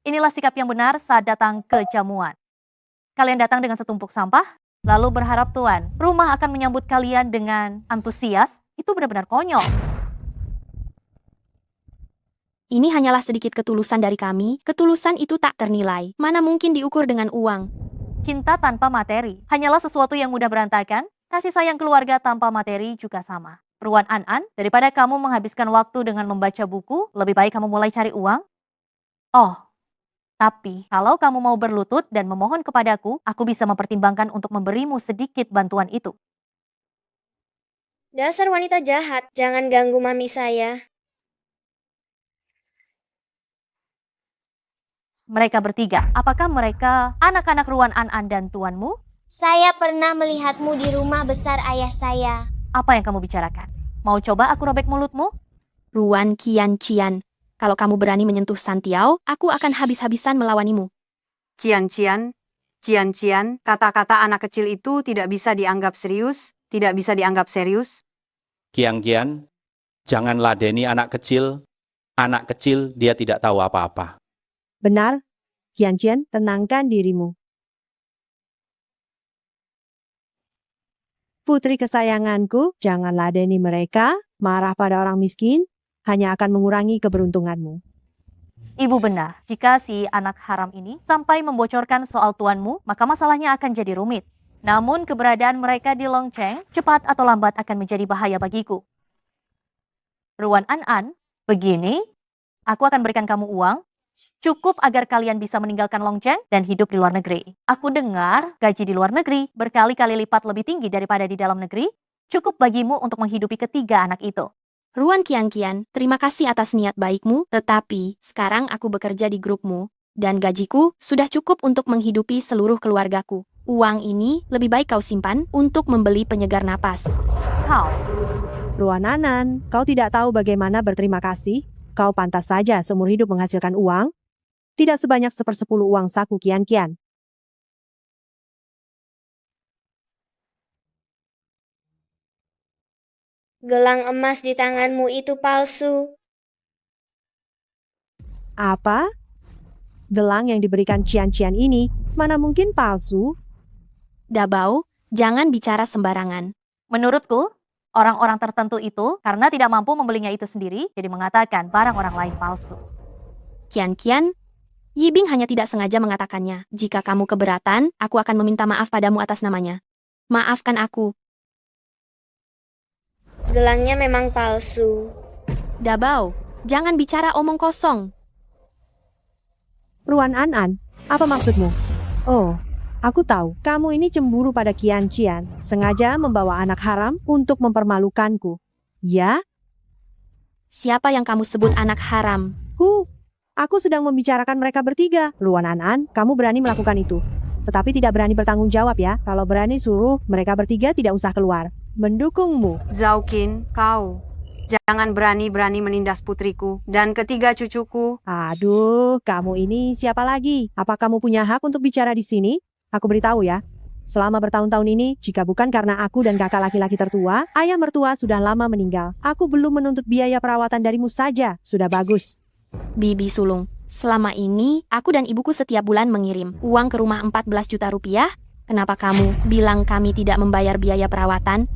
Inilah sikap yang benar saat datang ke jamuan. Kalian datang dengan setumpuk sampah, lalu berharap tuan rumah akan menyambut kalian dengan antusias. Itu benar-benar konyol. Ini hanyalah sedikit ketulusan dari kami. Ketulusan itu tak ternilai. Mana mungkin diukur dengan uang? Cinta tanpa materi hanyalah sesuatu yang mudah berantakan. Kasih sayang keluarga tanpa materi juga sama. Ruan An-an, daripada kamu menghabiskan waktu dengan membaca buku, lebih baik kamu mulai cari uang. Oh, tapi kalau kamu mau berlutut dan memohon kepadaku, aku bisa mempertimbangkan untuk memberimu sedikit bantuan itu. Dasar wanita jahat, jangan ganggu mami saya. Mereka bertiga, apakah mereka anak-anak Ruan An-an dan tuanmu? Saya pernah melihatmu di rumah besar ayah saya. Apa yang kamu bicarakan? Mau coba aku robek mulutmu? Ruan Kian, kalau kamu berani menyentuh Santiao, aku akan habis-habisan melawanimu. Cian, kata-kata anak kecil itu tidak bisa dianggap serius, tidak bisa dianggap serius. Kian, jangan ladeni anak kecil. Anak kecil dia tidak tahu apa-apa. Benar, Kian, tenangkan dirimu. Putri kesayanganku, jangan ladeni mereka, marah pada orang miskin, hanya akan mengurangi keberuntunganmu. Ibu benar, jika si anak haram ini sampai membocorkan soal tuanmu, maka masalahnya akan jadi rumit. Namun keberadaan mereka di Longcheng, cepat atau lambat akan menjadi bahaya bagiku. Ruan An-an, begini, aku akan berikan kamu uang, cukup agar kalian bisa meninggalkan Longcheng dan hidup di luar negeri. Aku dengar gaji di luar negeri berkali-kali lipat lebih tinggi daripada di dalam negeri, cukup bagimu untuk menghidupi ketiga anak itu. Ruan Kian, terima kasih atas niat baikmu, tetapi sekarang aku bekerja di grupmu, dan gajiku sudah cukup untuk menghidupi seluruh keluargaku. Uang ini lebih baik kau simpan untuk membeli penyegar napas. Kau. Ruan An-an, kau tidak tahu bagaimana berterima kasih? Kau pantas saja seumur hidup menghasilkan uang, tidak sebanyak 1/10 uang saku Kian. Gelang emas di tanganmu itu palsu. Apa? Gelang yang diberikan Cian ini, mana mungkin palsu? Dabao, jangan bicara sembarangan. Menurutku, orang-orang tertentu itu karena tidak mampu membelinya itu sendiri, jadi mengatakan barang orang lain palsu. Kian, Yibing hanya tidak sengaja mengatakannya. Jika kamu keberatan, aku akan meminta maaf padamu atas namanya. Maafkan aku. Gelangnya memang palsu. Dabao, jangan bicara omong kosong. Ruan An-an, apa maksudmu? Oh, aku tahu, kamu ini cemburu pada Kian, sengaja membawa anak haram untuk mempermalukanku. Ya? Siapa yang kamu sebut anak haram? Aku sedang membicarakan mereka bertiga. Ruan An-an, kamu berani melakukan itu. Tetapi tidak berani bertanggung jawab ya. Kalau berani suruh mereka bertiga tidak usah keluar. Mendukungmu. Zhao Qin, kau. Jangan berani-berani menindas putriku dan ketiga cucuku. Aduh, kamu ini siapa lagi? Apa kamu punya hak untuk bicara di sini? Aku beritahu ya. Selama bertahun-tahun ini, jika bukan karena aku dan kakak laki-laki tertua, ayah mertua sudah lama meninggal. Aku belum menuntut biaya perawatan darimu saja. Sudah bagus. Bibi sulung, selama ini aku dan ibuku setiap bulan mengirim uang ke rumah 14 juta rupiah. Kenapa kamu bilang kami tidak membayar biaya perawatan?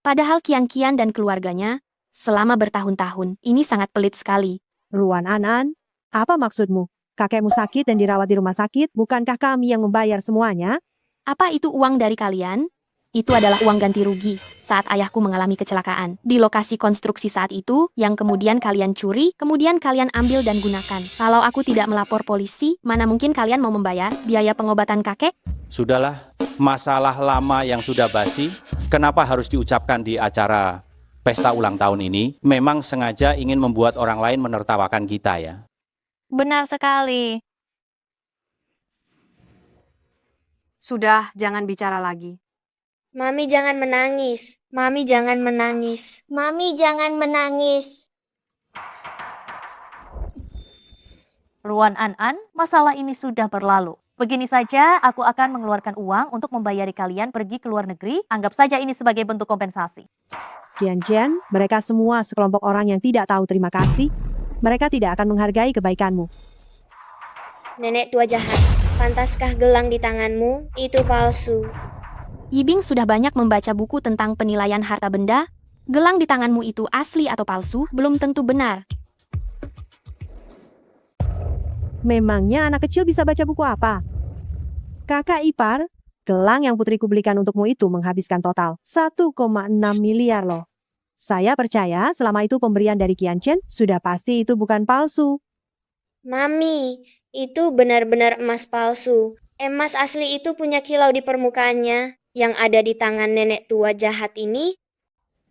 Padahal Kian dan keluarganya selama bertahun-tahun, ini sangat pelit sekali. Ruan An-an, apa maksudmu? Kakekmu sakit dan dirawat di rumah sakit, bukankah kami yang membayar semuanya? Apa itu uang dari kalian? Itu adalah uang ganti rugi saat ayahku mengalami kecelakaan. Di lokasi konstruksi saat itu, yang kemudian kalian curi, kemudian kalian ambil dan gunakan. Kalau aku tidak melapor polisi, mana mungkin kalian mau membayar biaya pengobatan kakek? Sudahlah, masalah lama yang sudah basi, kenapa harus diucapkan di acara pesta ulang tahun ini? Memang sengaja ingin membuat orang lain menertawakan kita ya. Benar sekali. Sudah, jangan bicara lagi. Mami jangan menangis. Mami jangan menangis. Mami jangan menangis. Ruan An-an, masalah ini sudah berlalu. Begini saja, aku akan mengeluarkan uang untuk membayari kalian pergi ke luar negeri. Anggap saja ini sebagai bentuk kompensasi. Jian, mereka semua sekelompok orang yang tidak tahu terima kasih. Mereka tidak akan menghargai kebaikanmu. Nenek tua jahat, pantaskah gelang di tanganmu? Itu palsu. Yibing sudah banyak membaca buku tentang penilaian harta benda. Gelang di tanganmu itu asli atau palsu, belum tentu benar. Memangnya anak kecil bisa baca buku apa? Kakak ipar, gelang yang putriku belikan untukmu itu menghabiskan total 1,6 miliar loh. Saya percaya selama itu pemberian dari Qianchen, sudah pasti itu bukan palsu. Mami, itu benar-benar emas palsu. Emas asli itu punya kilau di permukaannya. Yang ada di tangan nenek tua jahat ini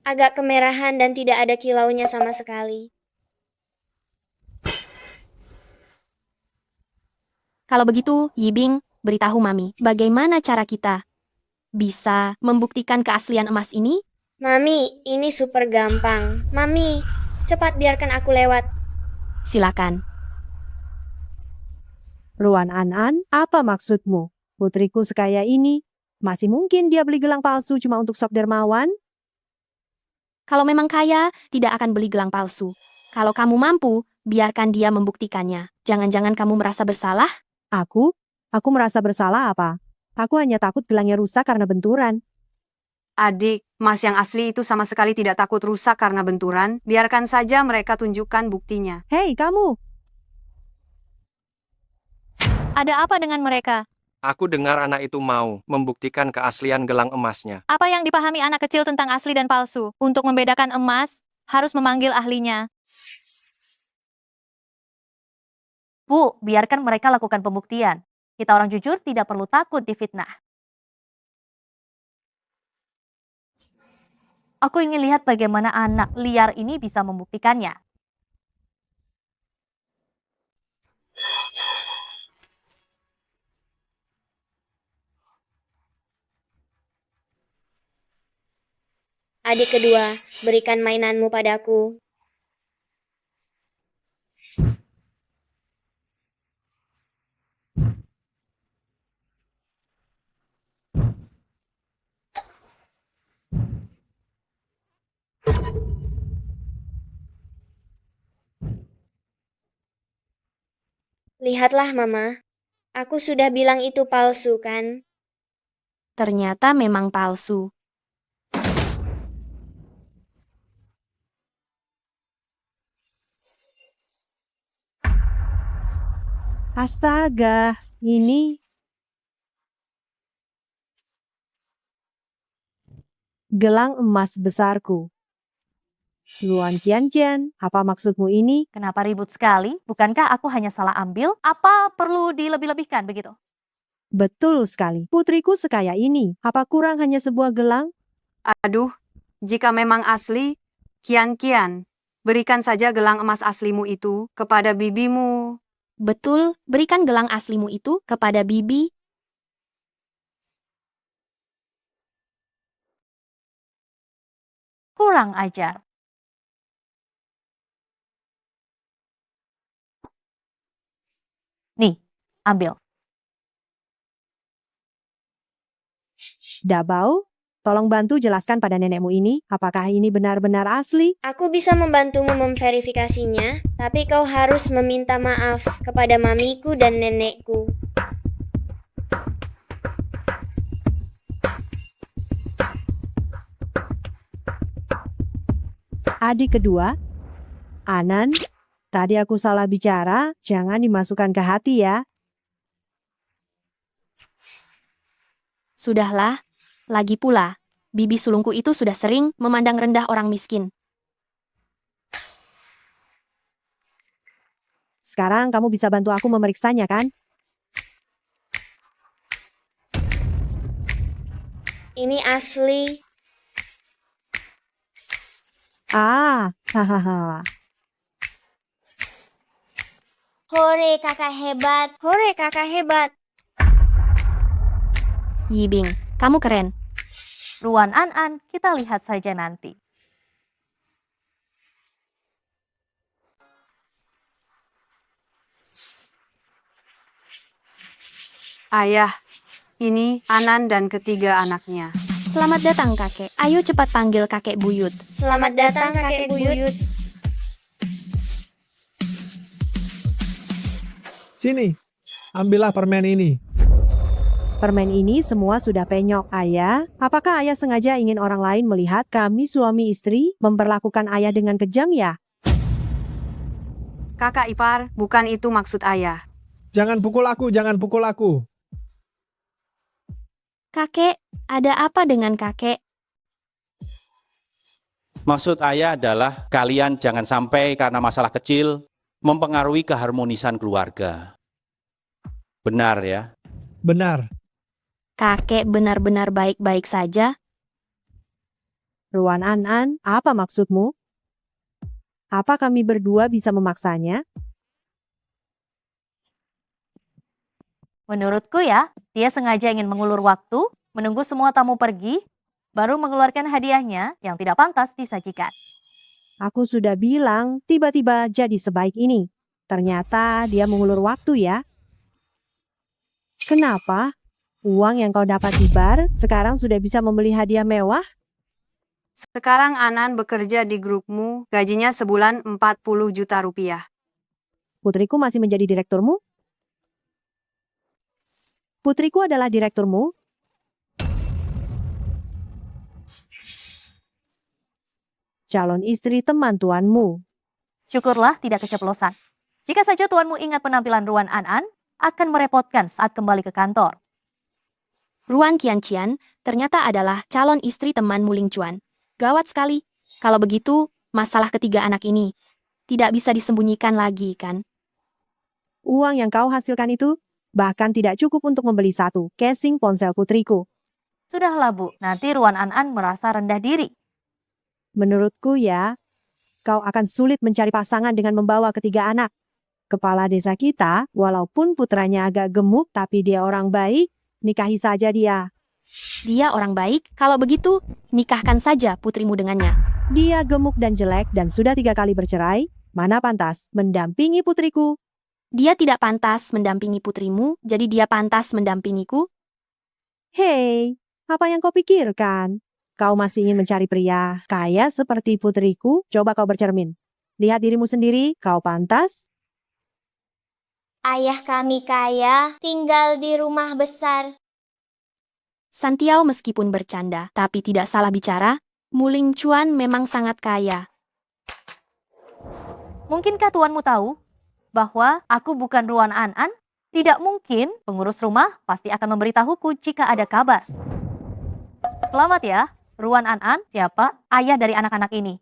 agak kemerahan dan tidak ada kilaunya sama sekali. Kalau begitu, Yibing, beritahu Mami, bagaimana cara kita bisa membuktikan keaslian emas ini? Mami, ini super gampang. Mami, cepat biarkan aku lewat. Silakan. Ruan An-an, apa maksudmu? Putriku sekaya ini, masih mungkin dia beli gelang palsu cuma untuk sok dermawan? Kalau memang kaya, tidak akan beli gelang palsu. Kalau kamu mampu, biarkan dia membuktikannya. Jangan-jangan kamu merasa bersalah? Aku merasa bersalah apa? Aku hanya takut gelangnya rusak karena benturan. Adik, emas yang asli itu sama sekali tidak takut rusak karena benturan. Biarkan saja mereka tunjukkan buktinya. Hei, kamu! Ada apa dengan mereka? Aku dengar anak itu mau membuktikan keaslian gelang emasnya. Apa yang dipahami anak kecil tentang asli dan palsu? Untuk membedakan emas, harus memanggil ahlinya. Bu, biarkan mereka lakukan pembuktian. Kita orang jujur tidak perlu takut difitnah. Aku ingin lihat bagaimana anak liar ini bisa membuktikannya. Adik kedua, berikan mainanmu padaku. Lihatlah, Mama. Aku sudah bilang itu palsu, kan? Ternyata memang palsu. Astaga, ini gelang emas besarku. Luan Qianchen, apa maksudmu ini? Kenapa ribut sekali? Bukankah aku hanya salah ambil? Apa perlu dilebih-lebihkan begitu? Betul sekali. Putriku sekaya ini. Apa kurang hanya sebuah gelang? Aduh, jika memang asli, Qian, berikan saja gelang emas aslimu itu kepada bibimu. Betul, berikan gelang aslimu itu kepada bibi. Kurang ajar. Nih, ambil. Dabao, tolong bantu jelaskan pada nenekmu ini, apakah ini benar-benar asli? Aku bisa membantumu memverifikasinya, tapi kau harus meminta maaf kepada mamiku dan nenekku. Adik kedua, Anan, Tadi aku salah bicara, jangan dimasukkan ke hati ya. Sudahlah, lagi pula, bibi sulungku itu sudah sering memandang rendah orang miskin. Sekarang kamu bisa bantu aku memeriksanya kan? Ini asli. Hahaha. Hore kakak hebat. Hore kakak hebat. Yibing, kamu keren. Ruan An-an, kita lihat saja nanti. Ayah, ini Anan dan ketiga anaknya. Selamat datang kakek. Ayo cepat panggil kakek buyut. Selamat datang kakek buyut. Sini, ambillah permen ini. Permen ini semua sudah penyok, Ayah. Apakah Ayah sengaja ingin orang lain melihat kami suami istri memperlakukan Ayah dengan kejam ya? Kakak ipar, bukan itu maksud ayah. Jangan pukul aku, jangan pukul aku. Kakek, ada apa dengan kakek? Maksud ayah adalah kalian jangan sampai karena masalah kecil mempengaruhi keharmonisan keluarga. Benar ya? Benar. Kakek benar-benar baik-baik saja. Ruan An-an, apa maksudmu? Apa kami berdua bisa memaksanya? Menurutku ya, dia sengaja ingin mengulur waktu, menunggu semua tamu pergi, baru mengeluarkan hadiahnya yang tidak pantas disajikan. Aku sudah bilang, tiba-tiba jadi sebaik ini. Ternyata dia mengulur waktu ya. Kenapa? Uang yang kau dapat di bar sekarang sudah bisa membeli hadiah mewah? Sekarang Anan bekerja di grupmu, gajinya sebulan 40 juta rupiah. Putriku masih menjadi direkturmu? Putriku adalah direkturmu? Calon istri teman tuanmu. Syukurlah tidak keceplosan. Jika saja tuanmu ingat penampilan Ruan An-an, akan merepotkan saat kembali ke kantor. Ruan Qianqian ternyata adalah calon istri teman Muling Chuan. Gawat sekali. Kalau begitu, masalah ketiga anak ini tidak bisa disembunyikan lagi, kan? Uang yang kau hasilkan itu bahkan tidak cukup untuk membeli satu casing ponsel putriku. Sudahlah Bu, nanti Ruan An-an merasa rendah diri. Menurutku ya, kau akan sulit mencari pasangan dengan membawa ketiga anak. Kepala desa kita, walaupun putranya agak gemuk tapi dia orang baik, nikahi saja dia. Dia orang baik, kalau begitu, nikahkan saja putrimu dengannya. Dia gemuk dan jelek dan sudah 3 kali bercerai, mana pantas mendampingi putriku? Dia tidak pantas mendampingi putrimu, jadi dia pantas mendampingiku? Hei, apa yang kau pikirkan? Kau masih ingin mencari pria kaya seperti putriku? Coba kau bercermin. Lihat dirimu sendiri, kau pantas? Ayah kami kaya, tinggal di rumah besar. Santiao meskipun bercanda, tapi tidak salah bicara, Muling Chuan memang sangat kaya. Mungkinkah tuanmu tahu bahwa aku bukan Ruan An-an? Tidak mungkin, pengurus rumah pasti akan memberitahuku jika ada kabar. Selamat ya, Ruan An-an, siapa? Ayah dari anak-anak ini.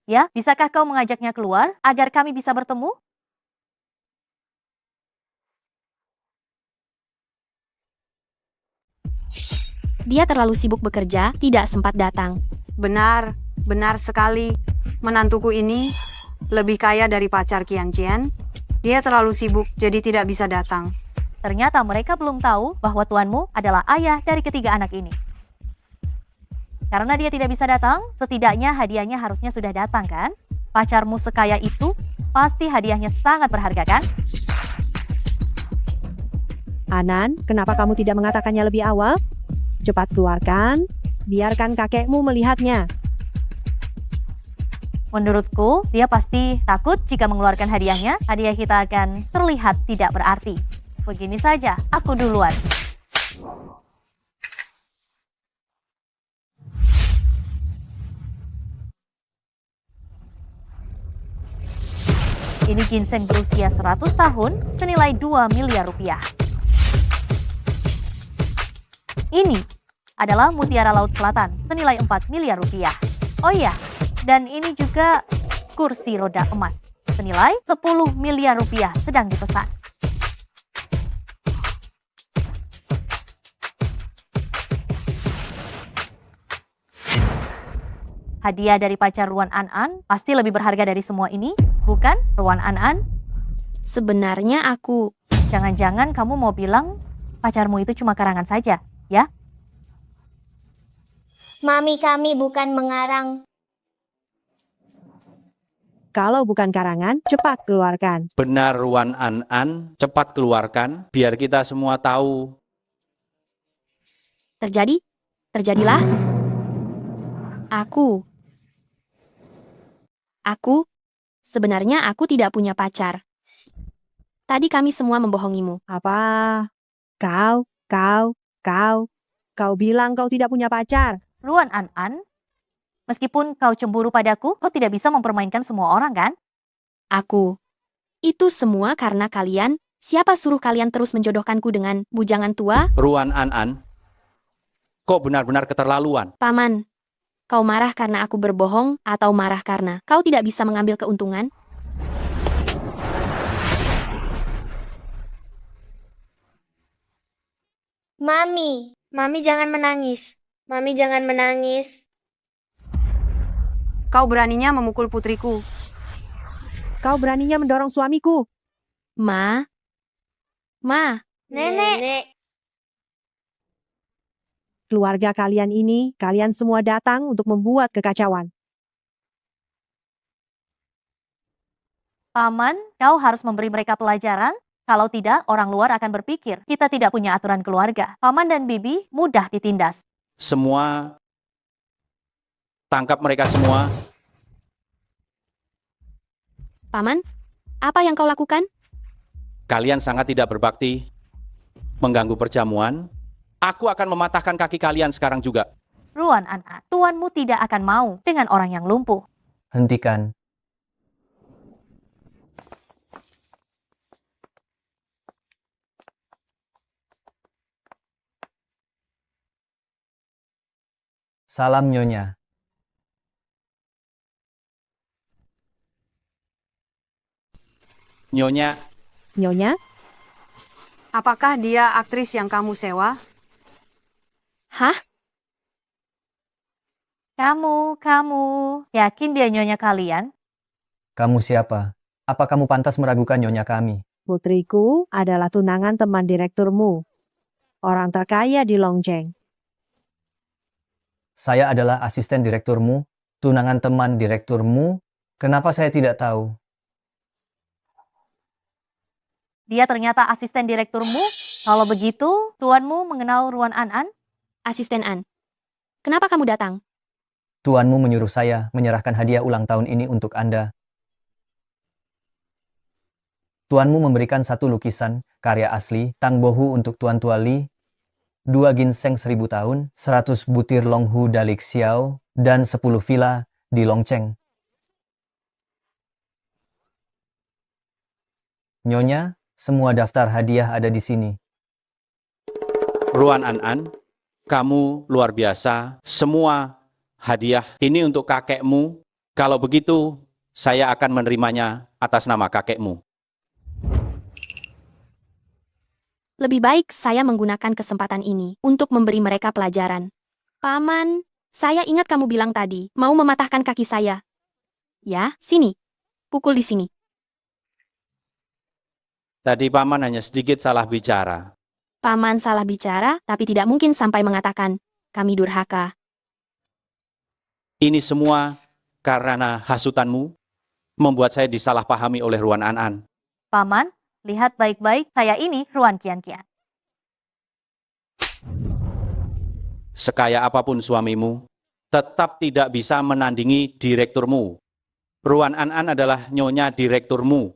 Ya, bisakah kau mengajaknya keluar agar kami bisa bertemu? Dia terlalu sibuk bekerja, tidak sempat datang. Benar, benar sekali. Menantuku ini lebih kaya dari pacar Qianqian. Dia terlalu sibuk, jadi tidak bisa datang. Ternyata mereka belum tahu bahwa tuanmu adalah ayah dari ketiga anak ini. Karena dia tidak bisa datang, setidaknya hadiahnya harusnya sudah datang kan? Pacarmu sekaya itu, pasti hadiahnya sangat berharga kan? Anan, kenapa kamu tidak mengatakannya lebih awal? Cepat keluarkan, biarkan kakekmu melihatnya. Menurutku, dia pasti takut jika mengeluarkan hadiahnya, hadiah kita akan terlihat tidak berarti. Begini saja, aku duluan. Ini ginseng berusia 100 tahun senilai 2 miliar rupiah. Ini adalah mutiara laut selatan senilai 4 miliar rupiah. Oh iya, dan ini juga kursi roda emas senilai 10 miliar rupiah sedang dipesan. Hadiah dari pacar Ruan An-an pasti lebih berharga dari semua ini, bukan, Ruan An-an? Sebenarnya aku... Jangan-jangan kamu mau bilang pacarmu itu cuma karangan saja, ya? Mami kami bukan mengarang. Kalau bukan karangan, cepat keluarkan. Benar Ruan An-an, cepat keluarkan biar kita semua tahu. Terjadilah. Sebenarnya aku tidak punya pacar. Tadi kami semua membohongimu. Apa? Kau bilang kau tidak punya pacar. Ruan An-an, meskipun kau cemburu padaku, kau tidak bisa mempermainkan semua orang, kan? Itu semua karena kalian. Siapa suruh kalian terus menjodohkanku dengan bujangan tua? Ruan An-an, kau benar-benar keterlaluan. Paman, kau marah karena aku berbohong atau marah karena kau tidak bisa mengambil keuntungan? Mami jangan menangis. Mami jangan menangis. Kau beraninya memukul putriku. Kau beraninya mendorong suamiku. Ma. Nenek. Keluarga kalian ini, kalian semua datang untuk membuat kekacauan. Paman, kau harus memberi mereka pelajaran. Kalau tidak, orang luar akan berpikir kita tidak punya aturan keluarga. Paman dan Bibi mudah ditindas. Semua, tangkap mereka semua. Paman, apa yang kau lakukan? Kalian sangat tidak berbakti, mengganggu perjamuan. Aku akan mematahkan kaki kalian sekarang juga. Ruan An-an, tuanmu tidak akan mau dengan orang yang lumpuh. Hentikan. Salam Nyonya. Nyonya? Apakah dia aktris yang kamu sewa? Hah? Kamu, yakin dia nyonya kalian? Kamu siapa? Apa kamu pantas meragukan nyonya kami? Putriku adalah tunangan teman direkturmu. Orang terkaya di Longcheng. Saya adalah asisten direkturmu, tunangan teman direkturmu. Kenapa saya tidak tahu? Dia ternyata asisten direkturmu. Kalau begitu, tuanmu mengenal Ruan An-an? Asisten An. Kenapa kamu datang? Tuanmu menyuruh saya menyerahkan hadiah ulang tahun ini untuk Anda. Tuanmu memberikan 1 lukisan, karya asli, Tang Bohu untuk Tuan Tua Li, 2 ginseng 1000 tahun, 100 butir Longhu Dalik Xiao, dan 10 villa di Longcheng. Nyonya, semua daftar hadiah ada di sini. Ruan An-an, kamu luar biasa. Semua hadiah ini untuk kakekmu. Kalau begitu, saya akan menerimanya atas nama kakekmu. Lebih baik saya menggunakan kesempatan ini untuk memberi mereka pelajaran. Paman, saya ingat kamu bilang tadi, mau mematahkan kaki saya. Ya, sini. Pukul di sini. Tadi Paman hanya sedikit salah bicara. Paman salah bicara, tapi tidak mungkin sampai mengatakan, kami durhaka. Ini semua karena hasutanmu membuat saya disalahpahami oleh Ruan An-an. Paman, lihat baik-baik, saya ini Ruan Kian-kian. Sekaya apapun suamimu, tetap tidak bisa menandingi direkturmu. Ruan An-an adalah nyonya direkturmu.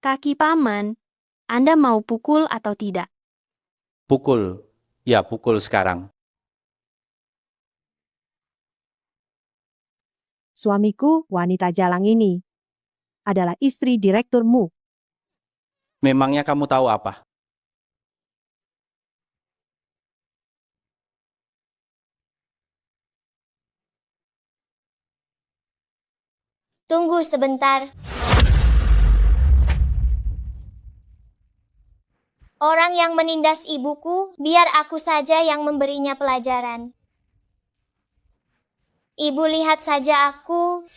Kaki Paman, Anda mau pukul atau tidak? Pukul, ya pukul sekarang. Suamiku, wanita jalang ini, adalah istri direkturmu. Memangnya kamu tahu apa? Tunggu sebentar. Orang yang menindas ibuku, biar aku saja yang memberinya pelajaran. Ibu lihat saja aku.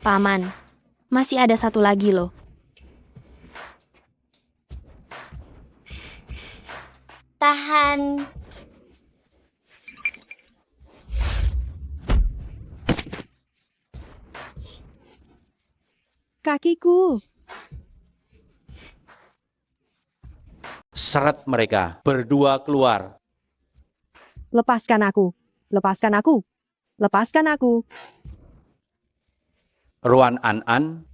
Paman, masih ada satu lagi loh. Tahan. Kakiku. Seret mereka, berdua keluar. Lepaskan aku. Lepaskan aku. Lepaskan aku. Ruan An-an,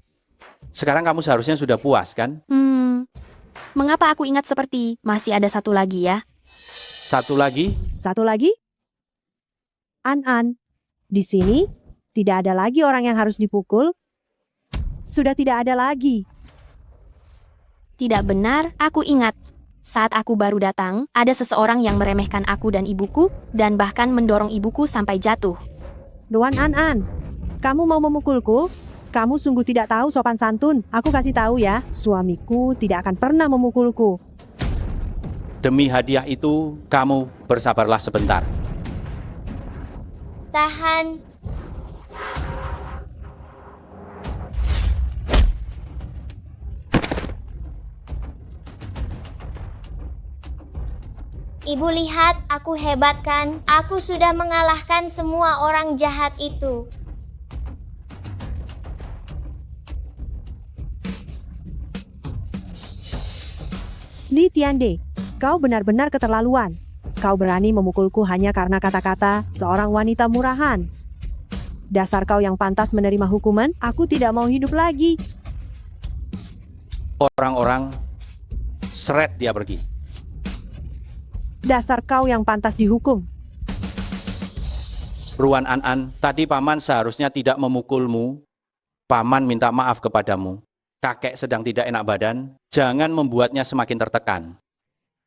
sekarang kamu seharusnya sudah puas kan? Mengapa aku ingat seperti masih ada satu lagi ya? Satu lagi? Satu lagi? An-an, di sini tidak ada lagi orang yang harus dipukul. Sudah tidak ada lagi. Tidak benar, aku ingat. Saat aku baru datang, ada seseorang yang meremehkan aku dan ibuku, dan bahkan mendorong ibuku sampai jatuh. Ruan An-an, kamu mau memukulku? Kamu sungguh tidak tahu sopan santun. Aku kasih tahu ya, suamiku tidak akan pernah memukulku. Demi hadiah itu, kamu bersabarlah sebentar. Tahan. Ibu lihat, aku hebat kan? Aku sudah mengalahkan semua orang jahat itu. Li Tiande, kau benar-benar keterlaluan. Kau berani memukulku hanya karena kata-kata seorang wanita murahan. Dasar kau yang pantas menerima hukuman, aku tidak mau hidup lagi. Orang-orang, seret dia pergi. Dasar kau yang pantas dihukum. Ruan An-an, tadi paman seharusnya tidak memukulmu. Paman minta maaf kepadamu. Kakek sedang tidak enak badan, jangan membuatnya semakin tertekan.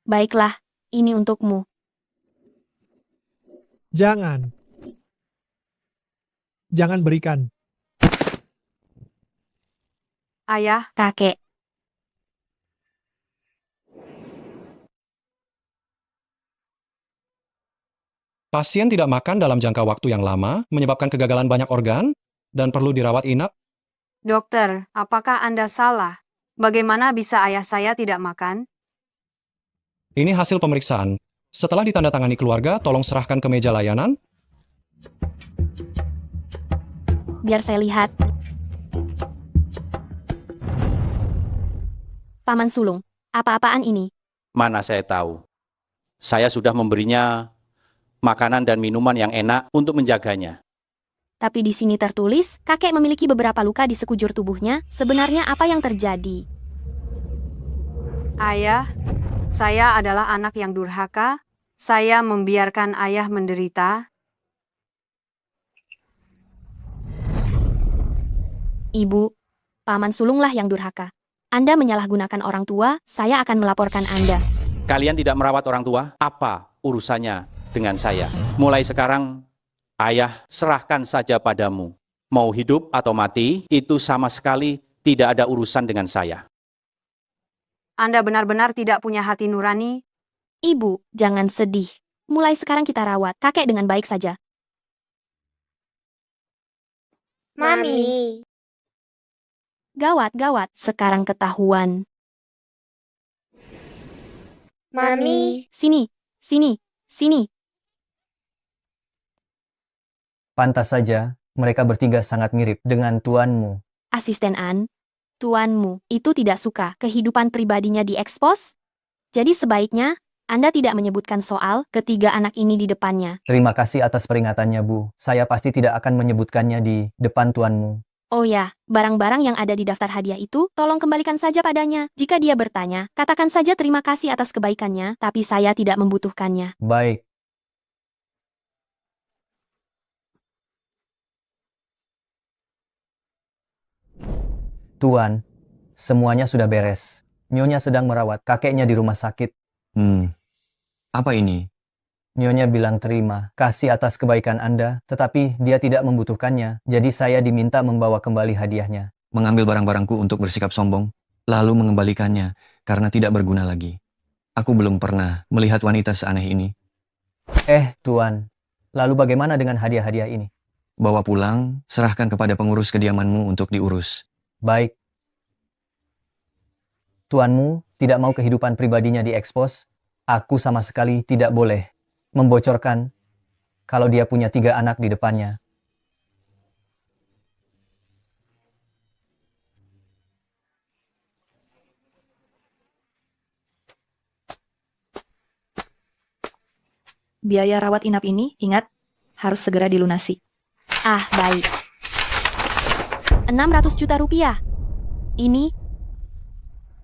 Baiklah, ini untukmu. Jangan. Jangan berikan. Ayah, Kakek, Pasien tidak makan dalam jangka waktu yang lama, menyebabkan kegagalan banyak organ, dan perlu dirawat inap. dokter, apakah Anda salah? Bagaimana bisa ayah saya tidak makan? Ini hasil pemeriksaan. Setelah ditandatangani keluarga, tolong serahkan ke meja layanan. biar saya lihat. Paman sulung, apa-apaan ini? Mana saya tahu. Saya sudah memberinya makanan dan minuman yang enak untuk menjaganya. Tapi di sini tertulis, kakek memiliki beberapa luka di sekujur tubuhnya. Sebenarnya apa yang terjadi? Ayah, saya adalah anak yang durhaka. Saya membiarkan ayah menderita. Ibu, paman sulunglah yang durhaka. Anda menyalahgunakan orang tua, saya akan melaporkan Anda. Kalian tidak merawat orang tua? Apa urusannya dengan saya? Mulai sekarang, ayah serahkan saja padamu. Mau hidup atau mati, itu sama sekali tidak ada urusan dengan saya. Anda benar-benar tidak punya hati nurani. Ibu, jangan sedih. Mulai sekarang kita rawat kakek dengan baik saja. Mami. Gawat, gawat, sekarang ketahuan. Mami. Sini, sini, sini. Pantas saja, mereka bertiga sangat mirip dengan tuanmu. Asisten An, tuanmu itu tidak suka kehidupan pribadinya diekspos. Jadi sebaiknya Anda tidak menyebutkan soal ketiga anak ini di depannya. Terima kasih atas peringatannya, Bu. Saya pasti tidak akan menyebutkannya di depan tuanmu. Oh ya, barang-barang yang ada di daftar hadiah itu, tolong kembalikan saja padanya. Jika dia bertanya, katakan saja terima kasih atas kebaikannya, tapi saya tidak membutuhkannya. Baik. Tuan, semuanya sudah beres. Nyonya sedang merawat kakeknya di rumah sakit. Apa ini? Nyonya bilang terima kasih atas kebaikan Anda, tetapi dia tidak membutuhkannya, jadi saya diminta membawa kembali hadiahnya. Mengambil barang-barangku untuk bersikap sombong, lalu mengembalikannya karena tidak berguna lagi. Aku belum pernah melihat wanita seaneh ini. Tuan, lalu bagaimana dengan hadiah-hadiah ini? Bawa pulang, serahkan kepada pengurus kediamanmu untuk diurus. Baik. Tuanmu tidak mau kehidupan pribadinya diekspos? Aku sama sekali tidak boleh membocorkan kalau dia punya 3 anak di depannya. Biaya rawat inap ini, ingat, harus segera dilunasi. Baik. 600 juta rupiah. Ini,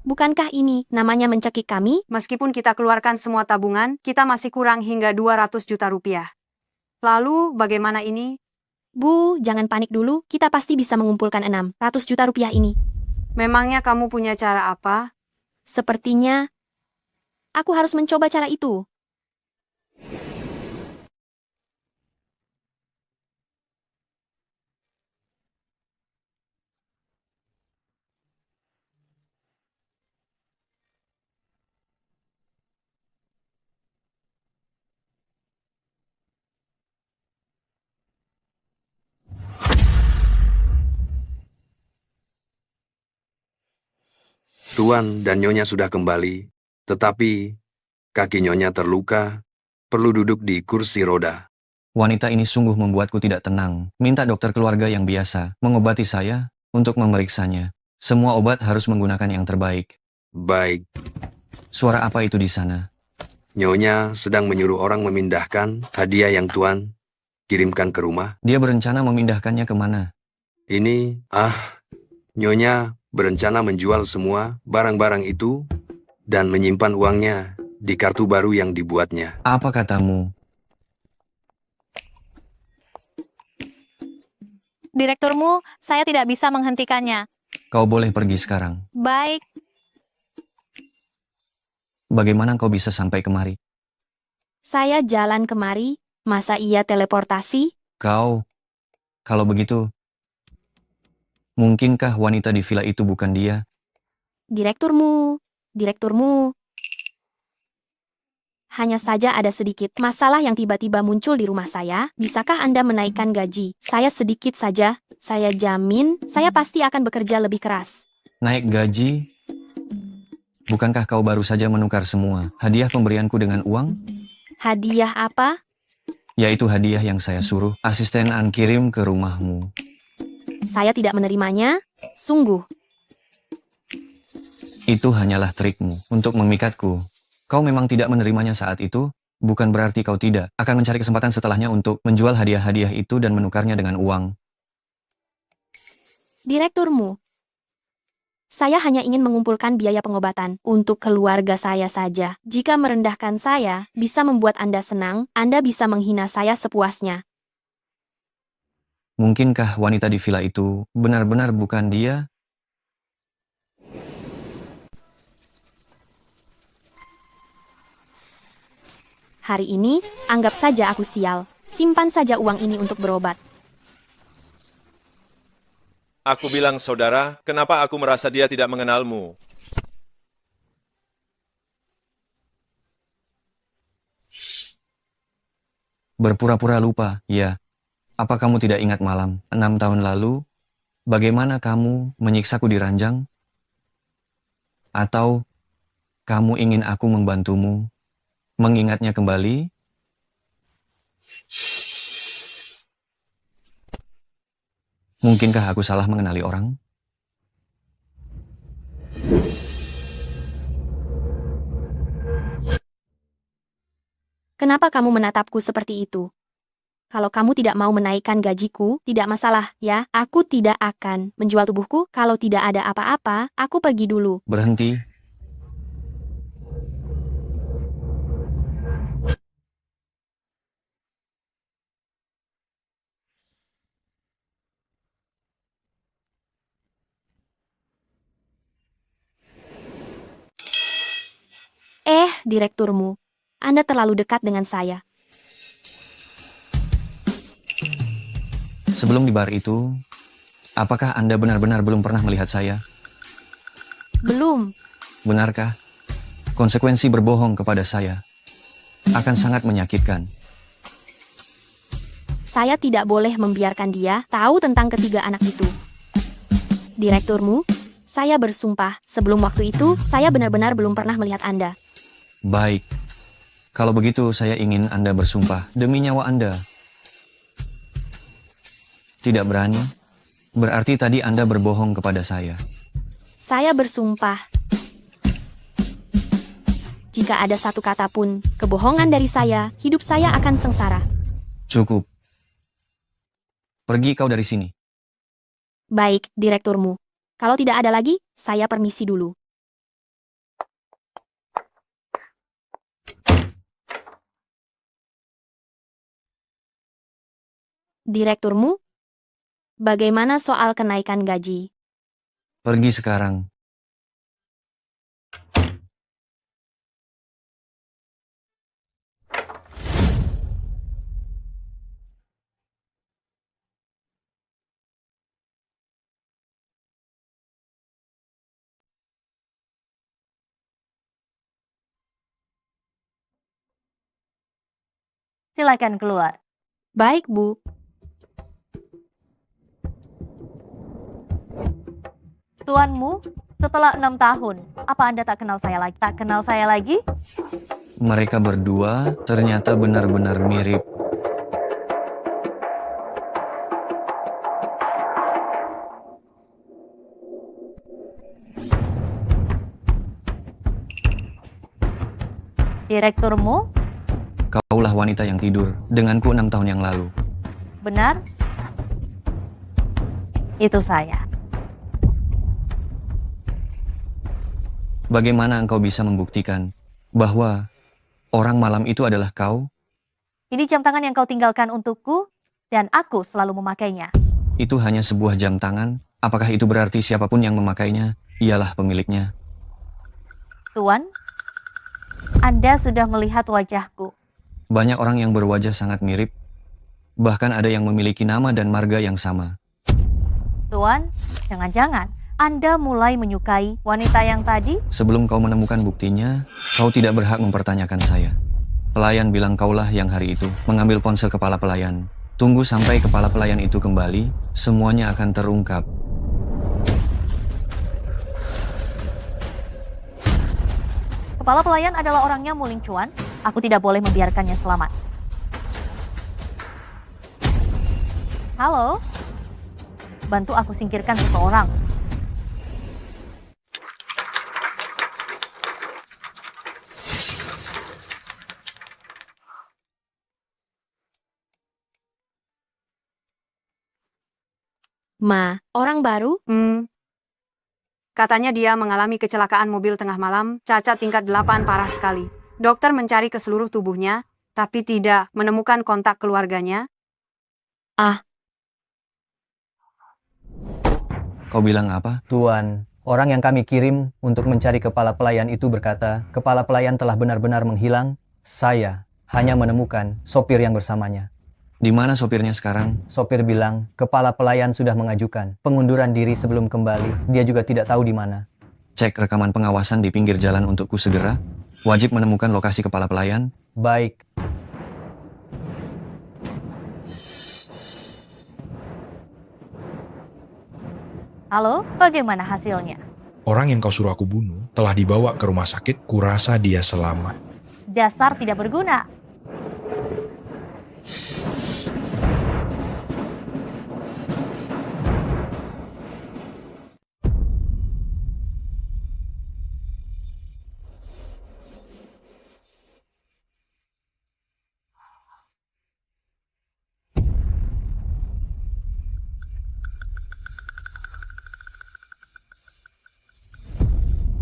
bukankah ini namanya mencekik kami? Meskipun kita keluarkan semua tabungan, kita masih kurang hingga 200 juta rupiah. Lalu, bagaimana ini? Bu, jangan panik dulu, kita pasti bisa mengumpulkan 600 juta rupiah ini. Memangnya kamu punya cara apa? Sepertinya, aku harus mencoba cara itu. Tuan dan Nyonya sudah kembali, tetapi kaki Nyonya terluka, perlu duduk di kursi roda. Wanita ini sungguh membuatku tidak tenang. Minta dokter keluarga yang biasa mengobati saya untuk memeriksanya. Semua obat harus menggunakan yang terbaik. Baik. Suara apa itu di sana? Nyonya sedang menyuruh orang memindahkan hadiah yang Tuan kirimkan ke rumah. Dia berencana memindahkannya kemana? Ini, Nyonya berencana menjual semua barang-barang itu dan menyimpan uangnya di kartu baru yang dibuatnya. Apa katamu? Direkturmu, saya tidak bisa menghentikannya. Kau boleh pergi sekarang. Baik. Bagaimana kau bisa sampai kemari? Saya jalan kemari, masa ia teleportasi? Kalau begitu, mungkinkah wanita di villa itu bukan dia? Direkturmu. Hanya saja ada sedikit masalah yang tiba-tiba muncul di rumah saya. Bisakah Anda menaikkan gaji? Saya sedikit saja. Saya jamin, saya pasti akan bekerja lebih keras. Naik gaji? Bukankah kau baru saja menukar semua hadiah pemberianku dengan uang? Hadiah apa? Yaitu hadiah yang saya suruh asisten An kirim ke rumahmu. Saya tidak menerimanya, sungguh. Itu hanyalah trikmu untuk memikatku. Kau memang tidak menerimanya saat itu, bukan berarti kau tidak akan mencari kesempatan setelahnya untuk menjual hadiah-hadiah itu dan menukarnya dengan uang. Direkturmu, saya hanya ingin mengumpulkan biaya pengobatan untuk keluarga saya saja. Jika merendahkan saya bisa membuat Anda senang, Anda bisa menghina saya sepuasnya. Mungkinkah wanita di villa itu benar-benar bukan dia? Hari ini, anggap saja aku sial. Simpan saja uang ini untuk berobat. Aku bilang, saudara, kenapa aku merasa dia tidak mengenalmu? Berpura-pura lupa, ya. Apa kamu tidak ingat malam 6 tahun lalu? Bagaimana kamu menyiksaku di ranjang? Atau kamu ingin aku membantumu mengingatnya kembali? Mungkinkah aku salah mengenali orang? Kenapa kamu menatapku seperti itu? Kalau kamu tidak mau menaikkan gajiku, tidak masalah, ya. Aku tidak akan menjual tubuhku. Kalau tidak ada apa-apa, aku pergi dulu. Berhenti. Direkturmu. Anda terlalu dekat dengan saya. Sebelum di bar itu, apakah Anda benar-benar belum pernah melihat saya? Belum. Benarkah? Konsekuensi berbohong kepada saya akan sangat menyakitkan. Saya tidak boleh membiarkan dia tahu tentang ketiga anak itu. Direkturmu, saya bersumpah, sebelum waktu itu, saya benar-benar belum pernah melihat Anda. Baik. Kalau begitu, saya ingin Anda bersumpah demi nyawa Anda. Tidak berani? Berarti tadi Anda berbohong kepada saya. Saya bersumpah. Jika ada satu kata pun kebohongan dari saya, hidup saya akan sengsara. Cukup. Pergi kau dari sini. Baik, direkturmu. Kalau tidak ada lagi, saya permisi dulu. Direkturmu, bagaimana soal kenaikan gaji? Pergi sekarang. Silakan keluar. Baik, Bu. Tuanmu, setelah 6 tahun, apa Anda tak kenal saya lagi? Tak kenal saya lagi? Mereka berdua ternyata benar-benar mirip. Direkturmu? Kaulah wanita yang tidur denganku 6 tahun yang lalu. Benar? Itu saya. Bagaimana engkau bisa membuktikan bahwa orang malam itu adalah kau? Ini jam tangan yang kau tinggalkan untukku, dan aku selalu memakainya. Itu hanya sebuah jam tangan. Apakah itu berarti siapapun yang memakainya, ialah pemiliknya? Tuan, Anda sudah melihat wajahku. Banyak orang yang berwajah sangat mirip. Bahkan ada yang memiliki nama dan marga yang sama. Tuan, jangan-jangan Anda mulai menyukai wanita yang tadi? Sebelum kau menemukan buktinya, kau tidak berhak mempertanyakan saya. Pelayan bilang kaulah yang hari itu mengambil ponsel kepala pelayan. Tunggu sampai kepala pelayan itu kembali, semuanya akan terungkap. Kepala pelayan adalah orangnya Muling Cuan. Aku tidak boleh membiarkannya selamat. Halo? Bantu aku singkirkan seseorang. Ma, orang baru? Katanya dia mengalami kecelakaan mobil tengah malam, cacat tingkat 8 parah sekali. Dokter mencari ke seluruh tubuhnya, tapi tidak menemukan kontak keluarganya. Kau bilang apa? Tuan, orang yang kami kirim untuk mencari kepala pelayan itu berkata, kepala pelayan telah benar-benar menghilang. Saya hanya menemukan sopir yang bersamanya. Di mana sopirnya sekarang? Sopir bilang, kepala pelayan sudah mengajukan pengunduran diri sebelum kembali. Dia juga tidak tahu di mana. Cek rekaman pengawasan di pinggir jalan untukku segera. Wajib menemukan lokasi kepala pelayan. Baik. Halo, bagaimana hasilnya? Orang yang kau suruh aku bunuh telah dibawa ke rumah sakit. Kurasa dia selamat. Dasar tidak berguna.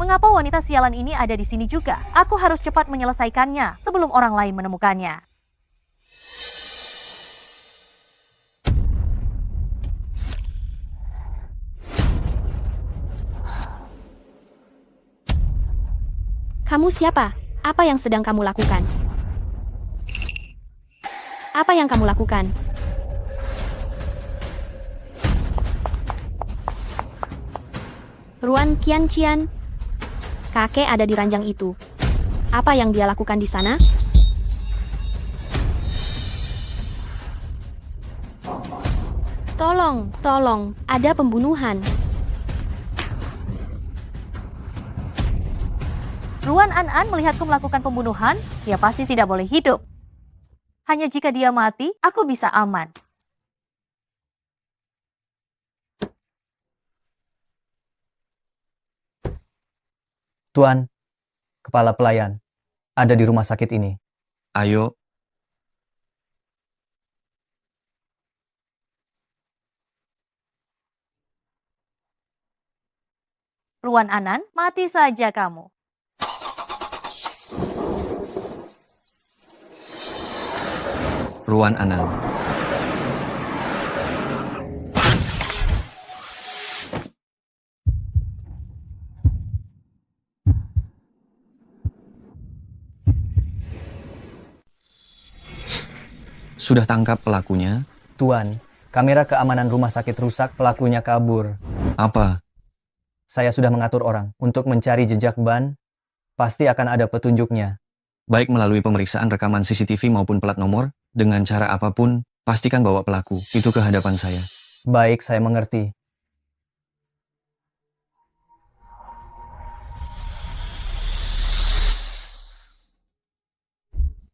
Mengapa wanita sialan ini ada di sini juga? Aku harus cepat menyelesaikannya sebelum orang lain menemukannya. Kamu siapa? Apa yang sedang kamu lakukan? Apa yang kamu lakukan? Ruan Qianqian. Kakek ada di ranjang itu. Apa yang dia lakukan di sana? Tolong, ada pembunuhan. Ruan An melihatku melakukan pembunuhan, dia pasti tidak boleh hidup. Hanya jika dia mati, aku bisa aman. Tuan, kepala pelayan, ada di rumah sakit ini. Ayo, Ruan Anan, mati saja kamu. Ruan Anan. Sudah tangkap pelakunya? Tuan, kamera keamanan rumah sakit rusak, pelakunya kabur. Apa? Saya sudah mengatur orang untuk mencari jejak ban. Pasti akan ada petunjuknya. Baik melalui pemeriksaan rekaman CCTV maupun plat nomor, dengan cara apapun, pastikan bawa pelaku itu ke hadapan saya. Baik, saya mengerti.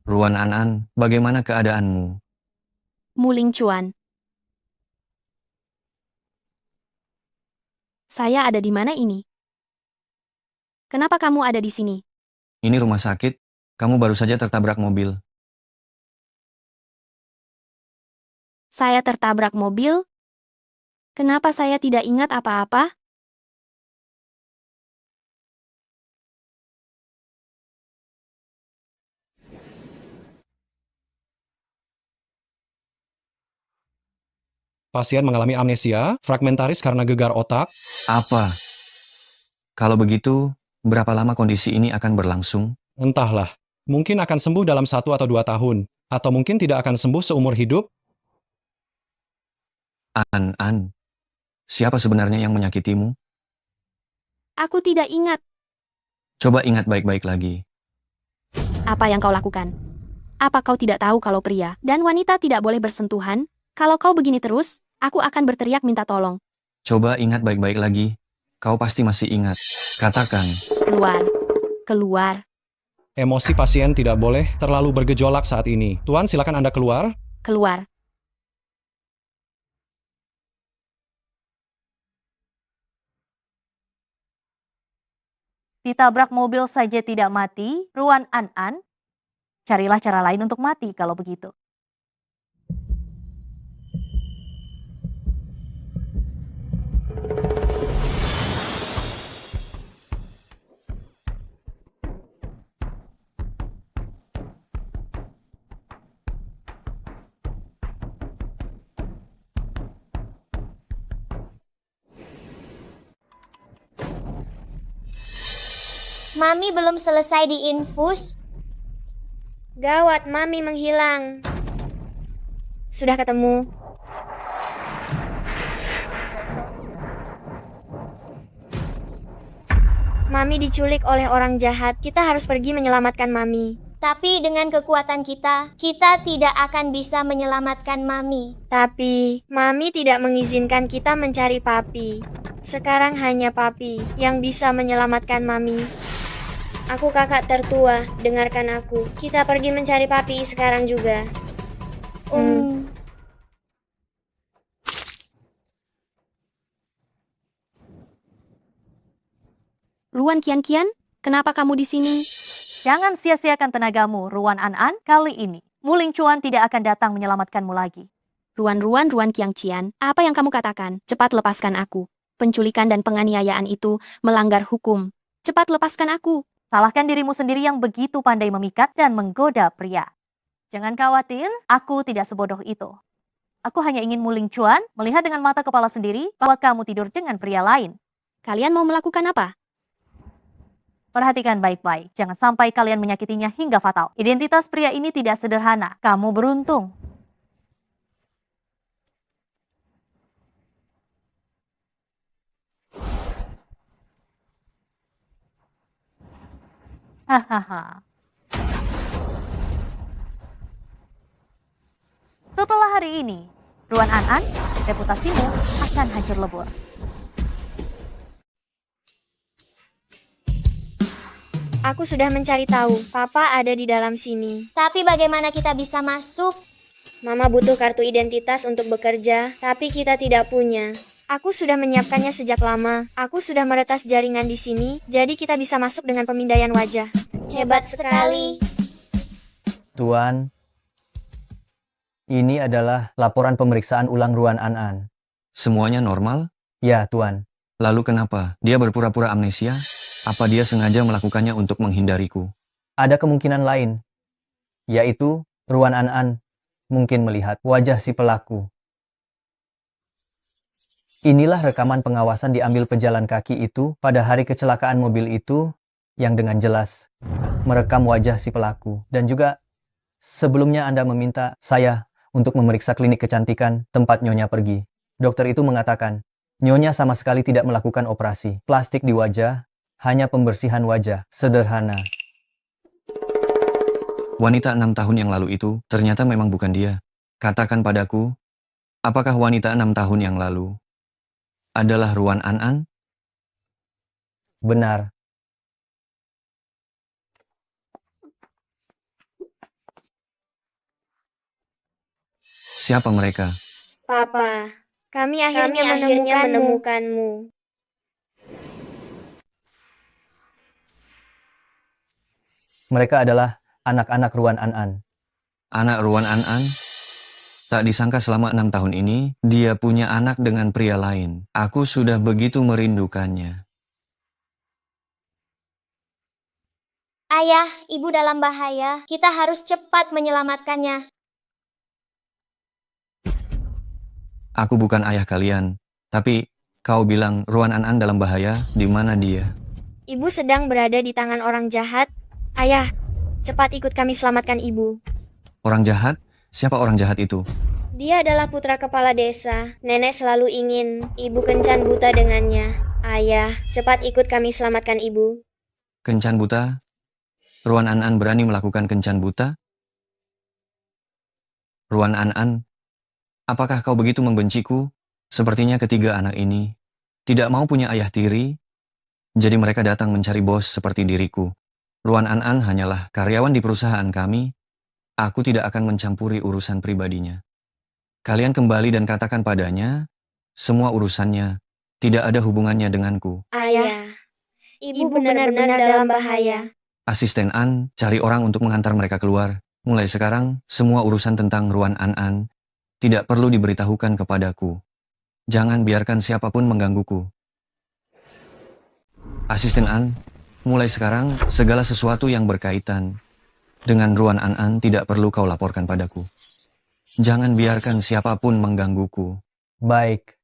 Ruan Anan, bagaimana keadaanmu? Muling Chuan. Saya ada di mana ini? Kenapa kamu ada di sini? Ini rumah sakit, kamu baru saja tertabrak mobil. Saya tertabrak mobil? Kenapa saya tidak ingat apa-apa? Pasien mengalami amnesia, fragmentaris karena gegar otak. Apa? Kalau begitu, berapa lama kondisi ini akan berlangsung? Entahlah, mungkin akan sembuh dalam 1 atau 2 tahun. Atau mungkin tidak akan sembuh seumur hidup. An, siapa sebenarnya yang menyakitimu? Aku tidak ingat. Coba ingat baik-baik lagi. Apa yang kau lakukan? Apa kau tidak tahu kalau pria dan wanita tidak boleh bersentuhan? Kalau kau begini terus, aku akan berteriak minta tolong. Coba ingat baik-baik lagi. Kau pasti masih ingat. Katakan. Keluar. Emosi pasien tidak boleh terlalu bergejolak saat ini. Tuan, silakan Anda keluar. Keluar. Ditabrak mobil saja tidak mati, Ruan An, carilah cara lain untuk mati kalau begitu. Mami belum selesai diinfus. Gawat, Mami menghilang. Sudah ketemu. Mami diculik oleh orang jahat. Kita harus pergi menyelamatkan Mami. Tapi dengan kekuatan kita tidak akan bisa menyelamatkan Mami. Tapi, Mami tidak mengizinkan kita mencari Papi. Sekarang hanya Papi yang bisa menyelamatkan Mami. Aku kakak tertua, dengarkan aku. Kita pergi mencari Papi sekarang juga. Ruan Qianqian, kenapa kamu di sini? Jangan sia-siakan tenagamu, Ruan An. Kali ini, Muling Chuan tidak akan datang menyelamatkanmu lagi. Ruan Qianqian, apa yang kamu katakan? Cepat lepaskan aku. Penculikan dan penganiayaan itu melanggar hukum. Cepat lepaskan aku. Salahkan dirimu sendiri yang begitu pandai memikat dan menggoda pria. Jangan khawatir, aku tidak sebodoh itu. Aku hanya ingin Muling Chuan melihat dengan mata kepala sendiri bahwa kamu tidur dengan pria lain. Kalian mau melakukan apa? Perhatikan baik-baik, jangan sampai kalian menyakitinya hingga fatal. Identitas pria ini tidak sederhana, kamu beruntung. Hahaha. Setelah hari ini, Ruan An, reputasimu akan hancur lebur. Aku sudah mencari tahu, Papa ada di dalam sini. Tapi bagaimana kita bisa masuk? Mama butuh kartu identitas untuk bekerja, tapi kita tidak punya. Aku sudah menyiapkannya sejak lama. Aku sudah meretas jaringan di sini, jadi kita bisa masuk dengan pemindaian wajah. Hebat sekali. Tuan, ini adalah laporan pemeriksaan ulang Ruan An. Semuanya normal? Ya, Tuan. Lalu kenapa dia berpura-pura amnesia? Apa dia sengaja melakukannya untuk menghindariku? Ada kemungkinan lain, yaitu Ruan An mungkin melihat wajah si pelaku. Inilah rekaman pengawasan diambil pejalan kaki itu pada hari kecelakaan mobil itu yang dengan jelas merekam wajah si pelaku. Dan juga sebelumnya Anda meminta saya untuk memeriksa klinik kecantikan tempat Nyonya pergi. Dokter itu mengatakan, Nyonya sama sekali tidak melakukan operasi plastik di wajah, hanya pembersihan wajah sederhana. Wanita 6 tahun yang lalu itu ternyata memang bukan dia. Katakan padaku, apakah wanita 6 tahun yang lalu adalah Ruan An? Benar. Siapa mereka? Papa, kami akhirnya menemukanmu. Mereka adalah anak-anak Ruan An. Anak Ruan An? Tak disangka selama 6 tahun ini, dia punya anak dengan pria lain. Aku sudah begitu merindukannya. Ayah, ibu dalam bahaya. Kita harus cepat menyelamatkannya. Aku bukan ayah kalian, tapi kau bilang Ruan An dalam bahaya, di mana dia? Ibu sedang berada di tangan orang jahat. Ayah, cepat ikut kami selamatkan ibu. Orang jahat? Siapa orang jahat itu? Dia adalah putra kepala desa. Nenek selalu ingin ibu kencan buta dengannya. Ayah, cepat ikut kami selamatkan ibu. Kencan buta? Ruan An berani melakukan kencan buta? Ruan An, apakah kau begitu membenciku? Sepertinya ketiga anak ini tidak mau punya ayah tiri, jadi mereka datang mencari bos seperti diriku. Ruan An hanyalah karyawan di perusahaan kami. Aku tidak akan mencampuri urusan pribadinya. Kalian kembali dan katakan padanya, semua urusannya tidak ada hubungannya denganku. Ayah, ibu benar-benar dalam bahaya. Asisten An, cari orang untuk mengantar mereka keluar. Mulai sekarang, semua urusan tentang Ruan An tidak perlu diberitahukan kepadaku. Jangan biarkan siapapun menggangguku. Asisten An, mulai sekarang, segala sesuatu yang berkaitan dengan Ruan An tidak perlu kau laporkan padaku. Jangan biarkan siapapun menggangguku. Baik.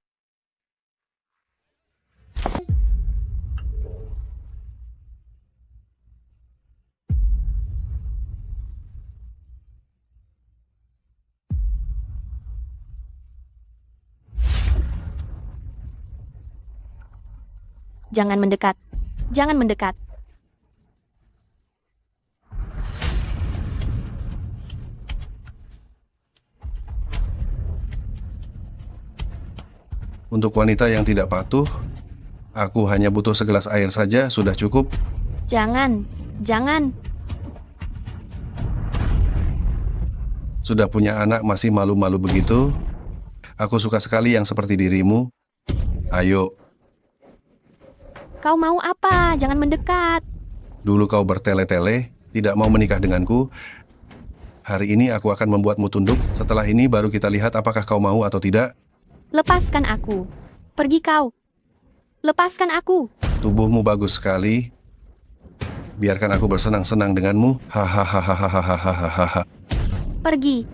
Jangan mendekat. Jangan mendekat. Untuk wanita yang tidak patuh, aku hanya butuh segelas air saja sudah cukup. Jangan. Jangan. Sudah punya anak masih malu-malu begitu? Aku suka sekali yang seperti dirimu. Ayo. Kau mau apa? Jangan mendekat. Dulu kau bertele-tele, tidak mau menikah denganku. Hari ini aku akan membuatmu tunduk. Setelah ini baru kita lihat apakah kau mau atau tidak. Lepaskan aku. Pergi kau. Lepaskan aku. Tubuhmu bagus sekali. Biarkan aku bersenang-senang denganmu. Hahaha. Pergi.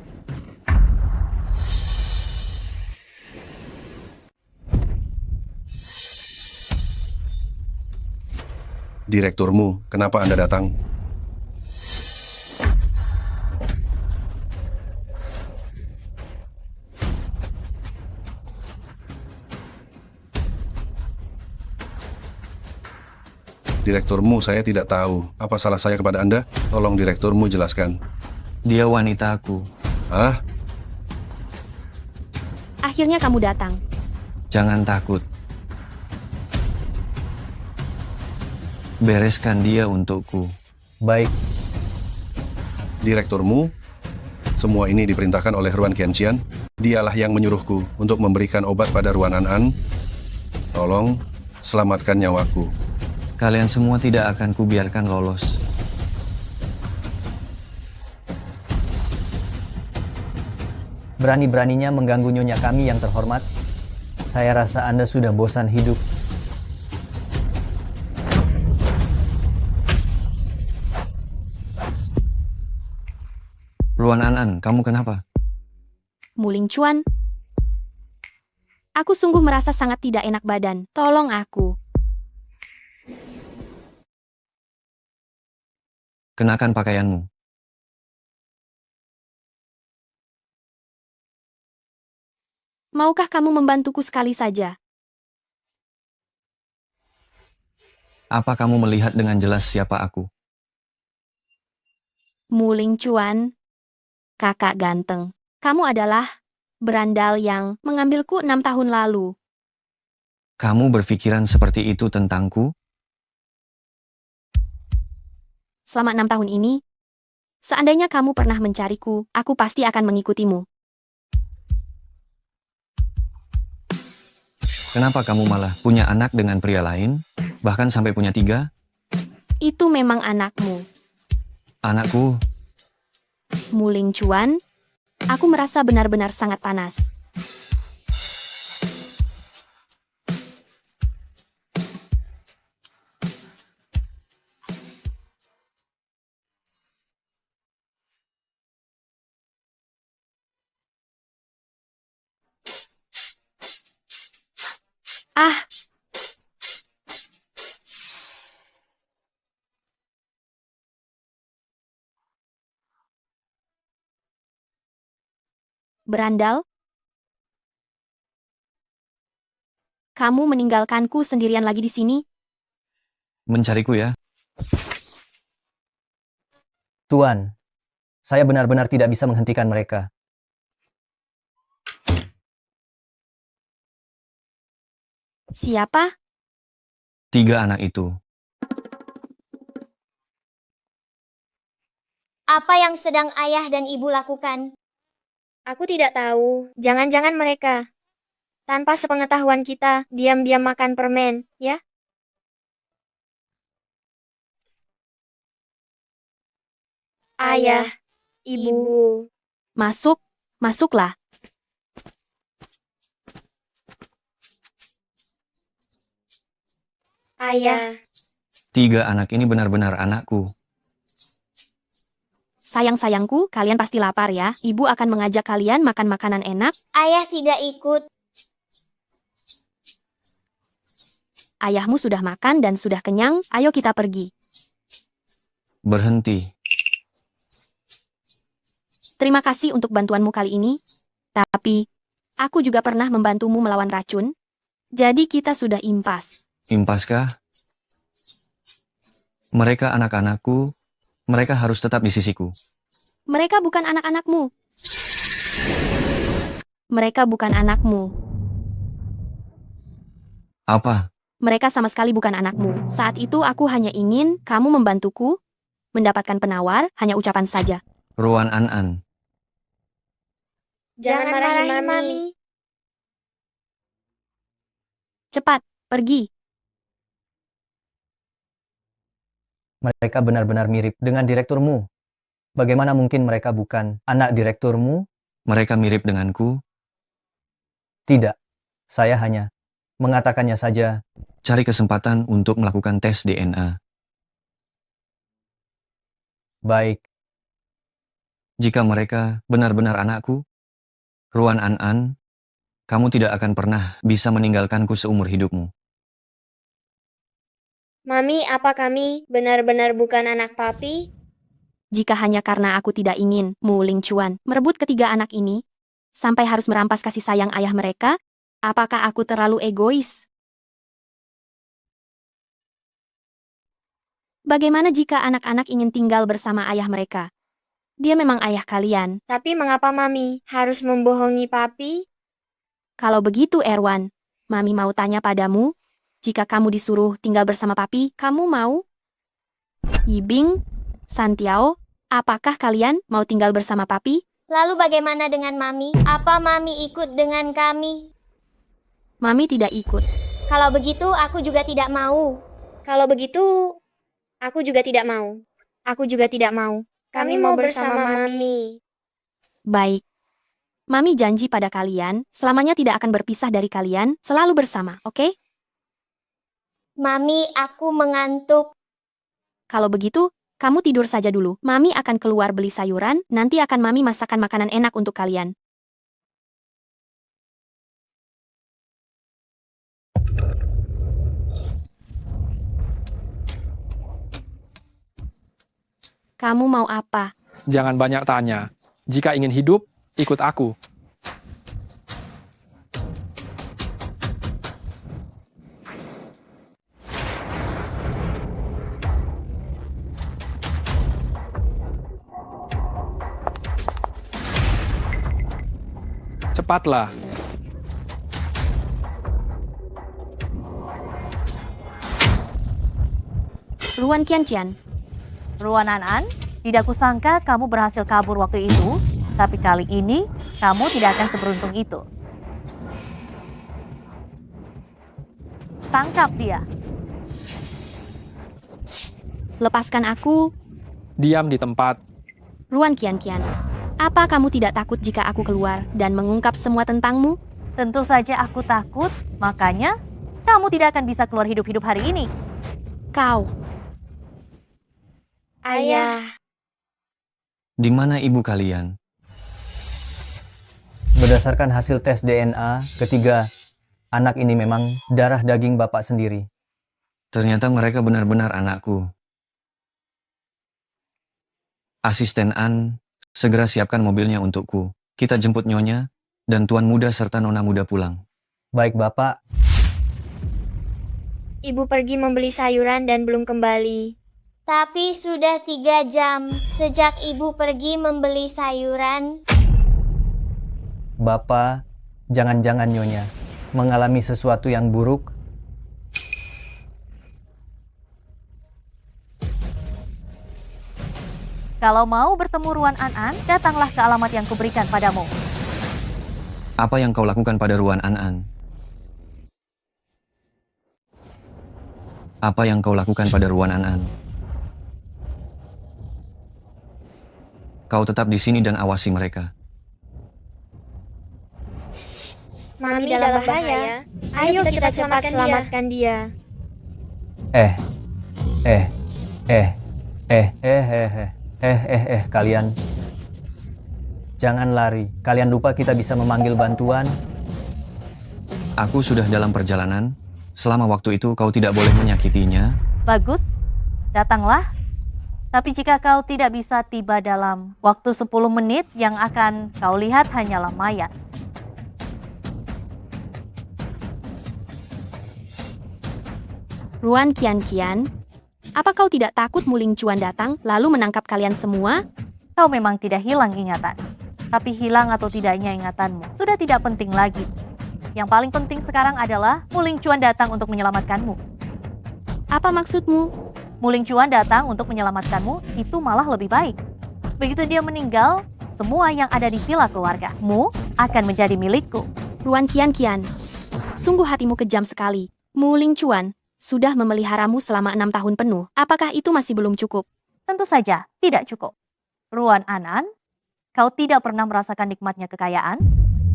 Direkturmu, kenapa Anda datang? Direkturmu, saya tidak tahu. Apa salah saya kepada Anda? Tolong direkturmu jelaskan. Dia wanita aku. Ah, Akhirnya kamu datang. Jangan takut. Bereskan dia untukku. Baik. direkturmu? Semua ini diperintahkan oleh Ruan Qianqian. Dialah yang menyuruhku untuk memberikan obat pada Ruan An. Tolong, selamatkan nyawaku. Kalian semua tidak akan kubiarkan lolos. Berani-beraninya mengganggu nyonya kami yang terhormat. Saya rasa Anda sudah bosan hidup. Ruan An, kamu kenapa? Muling Chuan. Aku sungguh merasa sangat tidak enak badan. Tolong aku. Kenakan pakaianmu. Maukah kamu membantuku sekali saja? Apa kamu melihat dengan jelas siapa aku? Muling Chuan, kakak ganteng. Kamu adalah berandal yang mengambilku 6 tahun lalu. Kamu berpikiran seperti itu tentangku? Selama 6 tahun ini, seandainya kamu pernah mencariku, aku pasti akan mengikutimu. Kenapa kamu malah punya anak dengan pria lain? Bahkan sampai punya 3? Itu memang anakmu. Anakku, Muling Chuan, aku merasa benar-benar sangat panas. Ah! Berandal? Kamu meninggalkanku sendirian lagi di sini? mencariku ya? Tuan, saya benar-benar tidak bisa menghentikan mereka. Siapa? 3 anak itu. Apa yang sedang ayah dan ibu lakukan? Aku tidak tahu. Jangan-jangan mereka, tanpa sepengetahuan kita, diam-diam makan permen, ya? Ayah, ibu. Masuk, masuklah. Ayah. 3 anak ini benar-benar anakku. Sayang-sayangku, kalian pasti lapar ya. Ibu akan mengajak kalian makan makanan enak. Ayah tidak ikut. Ayahmu sudah makan dan sudah kenyang, ayo kita pergi. Berhenti. Terima kasih untuk bantuanmu kali ini. Tapi, aku juga pernah membantumu melawan racun. Jadi kita sudah impas. Impaskah? Mereka anak-anakku. Mereka harus tetap di sisiku. Mereka bukan anak-anakmu. Mereka bukan anakmu. Apa? Mereka sama sekali bukan anakmu. Saat itu aku hanya ingin kamu membantuku mendapatkan penawar, hanya ucapan saja. Ruan An. Jangan marahi Mami. Cepat, pergi. Mereka benar-benar mirip dengan direkturmu. Bagaimana mungkin mereka bukan anak direkturmu? Mereka mirip denganku. Tidak. Saya hanya mengatakannya saja. Cari kesempatan untuk melakukan tes DNA. Baik, Jika mereka benar-benar anakku, Ruan An, kamu tidak akan pernah bisa meninggalkanku seumur hidupmu. Mami, apa kami benar-benar bukan anak papi? Jika hanya karena aku tidak ingin Mu Ling Chuan merebut ketiga anak ini, sampai harus merampas kasih sayang ayah mereka, apakah aku terlalu egois? Bagaimana jika anak-anak ingin tinggal bersama ayah mereka? Dia memang ayah kalian. Tapi mengapa Mami harus membohongi papi? Kalau begitu, Erwan, Mami mau tanya padamu, jika kamu disuruh tinggal bersama papi, kamu mau? Yibing, Santiao, apakah kalian mau tinggal bersama papi? Lalu bagaimana dengan Mami? Apa Mami ikut dengan kami? Mami tidak ikut. Kalau begitu, aku juga tidak mau. Kalau begitu, aku juga tidak mau. Aku juga tidak mau. Kami mau bersama Mami. Baik. Mami janji pada kalian, selamanya tidak akan berpisah dari kalian, selalu bersama, oke? Mami, aku mengantuk. Kalau begitu, kamu tidur saja dulu. Mami akan keluar beli sayuran, nanti akan Mami masakan makanan enak untuk kalian. Kamu mau apa? Jangan banyak tanya. Jika ingin hidup, ikut aku. Cepatlah. Ruan Qianqian. Ruan An, tidak kusangka kamu berhasil kabur waktu itu, tapi kali ini kamu tidak akan seberuntung itu. Tangkap dia. Lepaskan aku, Diam di tempat. Ruan Qianqian. Apa kamu tidak takut jika aku keluar dan mengungkap semua tentangmu? Tentu saja aku takut, makanya kamu tidak akan bisa keluar hidup-hidup hari ini. Kau. Ayah. Di mana ibu kalian? berdasarkan hasil tes DNA, ketiga anak ini memang darah daging bapak sendiri. Ternyata mereka benar-benar anakku. Asisten An, segera siapkan mobilnya untukku. Kita jemput Nyonya dan Tuan Muda serta Nona Muda pulang. Baik, Bapak. Ibu pergi membeli sayuran dan belum kembali. Tapi sudah 3 jam sejak ibu pergi membeli sayuran. Bapak, jangan-jangan Nyonya mengalami sesuatu yang buruk. Kalau mau bertemu Ruan An, datanglah ke alamat yang kuberikan padamu. Apa yang kau lakukan pada Ruan An? Apa yang kau lakukan pada Ruan An? Kau tetap di sini dan awasi mereka. Mami dalam bahaya. Ayo kita cepat selamatkan dia. Kalian. Jangan lari. Kalian lupa kita bisa memanggil bantuan. Aku sudah dalam perjalanan. Selama waktu itu kau tidak boleh menyakitinya. Bagus, datanglah. Tapi jika kau tidak bisa tiba dalam waktu 10 menit, yang akan kau lihat hanyalah mayat. Ruan Qianqian, apa kau tidak takut Muling Cuan datang lalu menangkap kalian semua? Kau memang tidak hilang ingatan. Tapi hilang atau tidaknya ingatanmu sudah tidak penting lagi. Yang paling penting sekarang adalah Muling Cuan datang untuk menyelamatkanmu. Apa maksudmu? Muling Cuan datang untuk menyelamatkanmu, itu malah lebih baik. Begitu dia meninggal, semua yang ada di villa keluargamu akan menjadi milikku. Ruan Qianqian, sungguh hatimu kejam sekali. Muling Cuan sudah memeliharamu selama 6 tahun penuh. Apakah itu masih belum cukup? Tentu saja tidak cukup. Ruan An, kau tidak pernah merasakan nikmatnya kekayaan.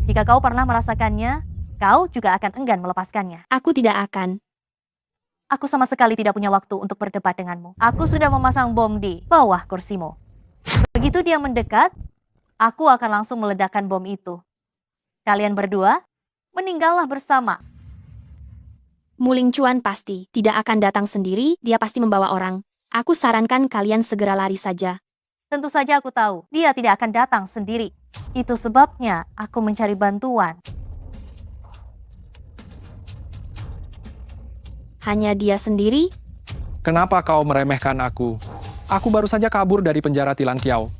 Jika kau pernah merasakannya, kau juga akan enggan melepaskannya. Aku tidak akan. Aku sama sekali tidak punya waktu untuk berdebat denganmu. Aku sudah memasang bom di bawah kursimu. Begitu dia mendekat, aku akan langsung meledakkan bom itu. Kalian berdua, meninggallah bersama. Muling Chuan pasti tidak akan datang sendiri, dia pasti membawa orang. Aku sarankan kalian segera lari saja. Tentu saja aku tahu, dia tidak akan datang sendiri. Itu sebabnya aku mencari bantuan. Hanya dia sendiri? Kenapa kau meremehkan aku? Aku baru saja kabur dari penjara Tilan Kiao.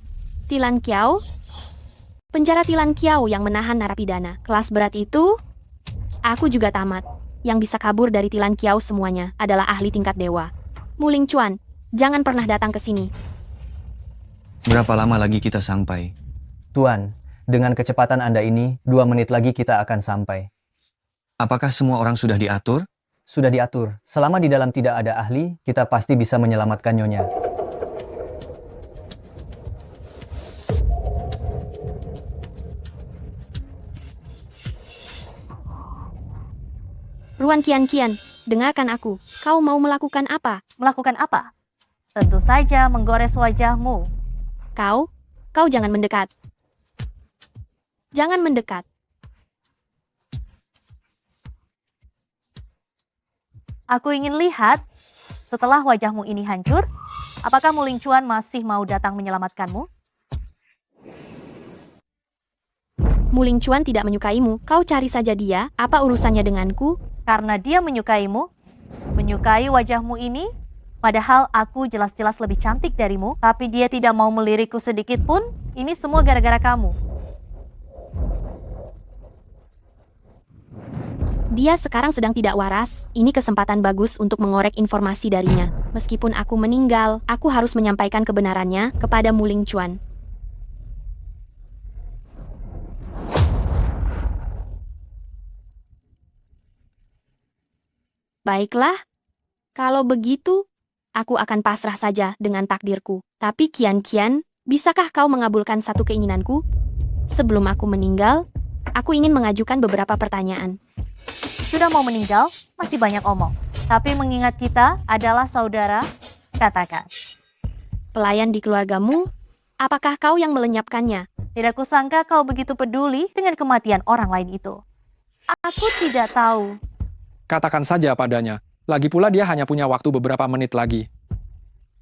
Tilan Kiao? Penjara Tilan Kiao yang menahan narapidana. Kelas berat itu? Aku juga tamat. Yang bisa kabur dari Tilan Kiao semuanya adalah ahli tingkat dewa. Muling Chuan, jangan pernah datang ke sini. Berapa lama lagi kita sampai? Tuan, dengan kecepatan Anda ini, 2 menit lagi kita akan sampai. Apakah semua orang sudah diatur? Sudah diatur. Selama di dalam tidak ada ahli, kita pasti bisa menyelamatkan Nyonya. Ruan Kian, dengarkan aku. Kau mau melakukan apa? Melakukan apa? Tentu saja menggores wajahmu. Kau jangan mendekat. Jangan mendekat. Aku ingin lihat, setelah wajahmu ini hancur, apakah Muling Chuan masih mau datang menyelamatkanmu? Muling Chuan tidak menyukaimu. Kau cari saja dia. Apa urusannya denganku? Karena dia menyukaimu, menyukai wajahmu ini, padahal aku jelas-jelas lebih cantik darimu, tapi dia tidak mau melirikku sedikit pun. Ini semua gara-gara kamu. Dia sekarang sedang tidak waras. Ini kesempatan bagus untuk mengorek informasi darinya. Meskipun aku meninggal, aku harus menyampaikan kebenarannya kepada Muling Chuan. Baiklah, kalau begitu, aku akan pasrah saja dengan takdirku. Tapi Kian, bisakah kau mengabulkan satu keinginanku? Sebelum aku meninggal, aku ingin mengajukan beberapa pertanyaan. Sudah mau meninggal, masih banyak omong. Tapi mengingat kita adalah saudara, katakan. Pelayan di keluargamu, apakah kau yang melenyapkannya? Tidak kusangka kau begitu peduli dengan kematian orang lain itu. Aku tidak tahu. Katakan saja padanya. Lagi pula dia hanya punya waktu beberapa menit lagi.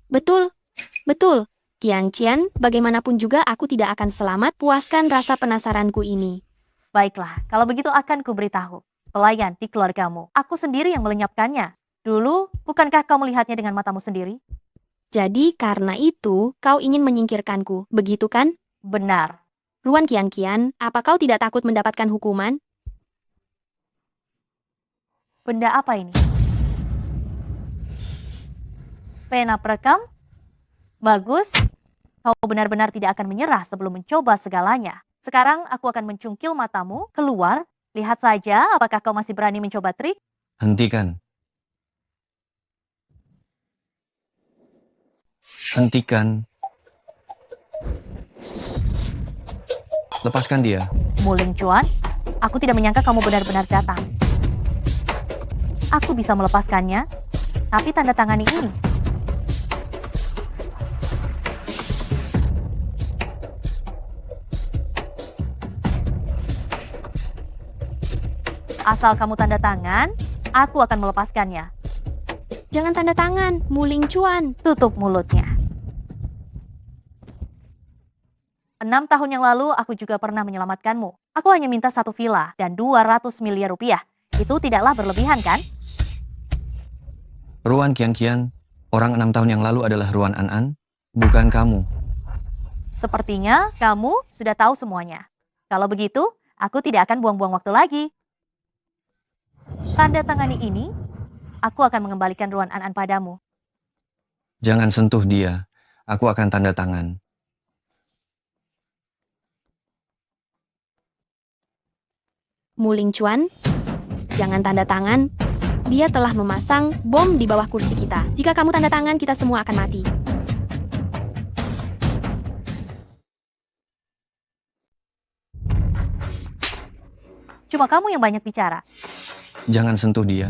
Betul. Kian, bagaimanapun juga aku tidak akan selamat. Puaskan rasa penasaranku ini. Baiklah, kalau begitu akan kuberitahu. Pelayan di keluargamu. Aku sendiri yang melenyapkannya. Dulu, bukankah kau melihatnya dengan matamu sendiri? Jadi karena itu, kau ingin menyingkirkanku, begitu kan? Benar. Ruan Kian, apa kau tidak takut mendapatkan hukuman? Benda apa ini? Pena perekam? Bagus. Kau benar-benar tidak akan menyerah sebelum mencoba segalanya. Sekarang aku akan mencungkil matamu, keluar. Lihat saja apakah kau masih berani mencoba trik. Hentikan. Lepaskan dia. Muling Chuan, aku tidak menyangka kamu benar-benar datang. Aku bisa melepaskannya, tapi tanda tangani ini. Asal kamu tanda tangan, aku akan melepaskannya. Jangan tanda tangan, Muling Chuan. Tutup mulutnya. 6 tahun yang lalu aku juga pernah menyelamatkanmu. Aku hanya minta 1 villa dan 200 miliar rupiah. Itu tidaklah berlebihan kan? Ruan Kian, orang 6 tahun yang lalu adalah Ruan An, bukan kamu. Sepertinya kamu sudah tahu semuanya. Kalau begitu, aku tidak akan buang-buang waktu lagi. Tanda tangani ini, aku akan mengembalikan Ruan An padamu. Jangan sentuh dia, aku akan tanda tangan. Muling Chuan, jangan tanda tangan. Dia telah memasang bom di bawah kursi kita. Jika kamu tanda tangan, kita semua akan mati. Cuma kamu yang banyak bicara. Jangan sentuh dia.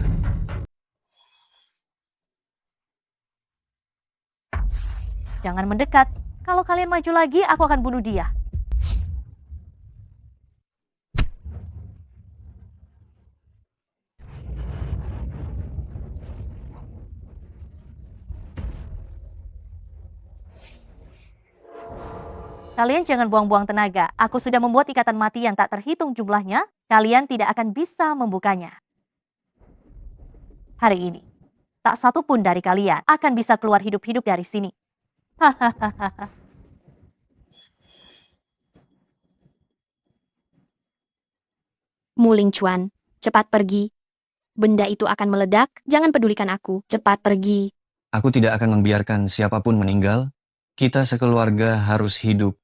Jangan mendekat. Kalau kalian maju lagi, aku akan bunuh dia. Kalian jangan buang-buang tenaga. Aku sudah membuat ikatan mati yang tak terhitung jumlahnya. Kalian tidak akan bisa membukanya. Hari ini, tak satu pun dari kalian akan bisa keluar hidup-hidup dari sini. Hahaha. Muling Chuan, cepat pergi. Benda itu akan meledak, jangan pedulikan aku. Cepat pergi. Aku tidak akan membiarkan siapapun meninggal. Kita sekeluarga harus hidup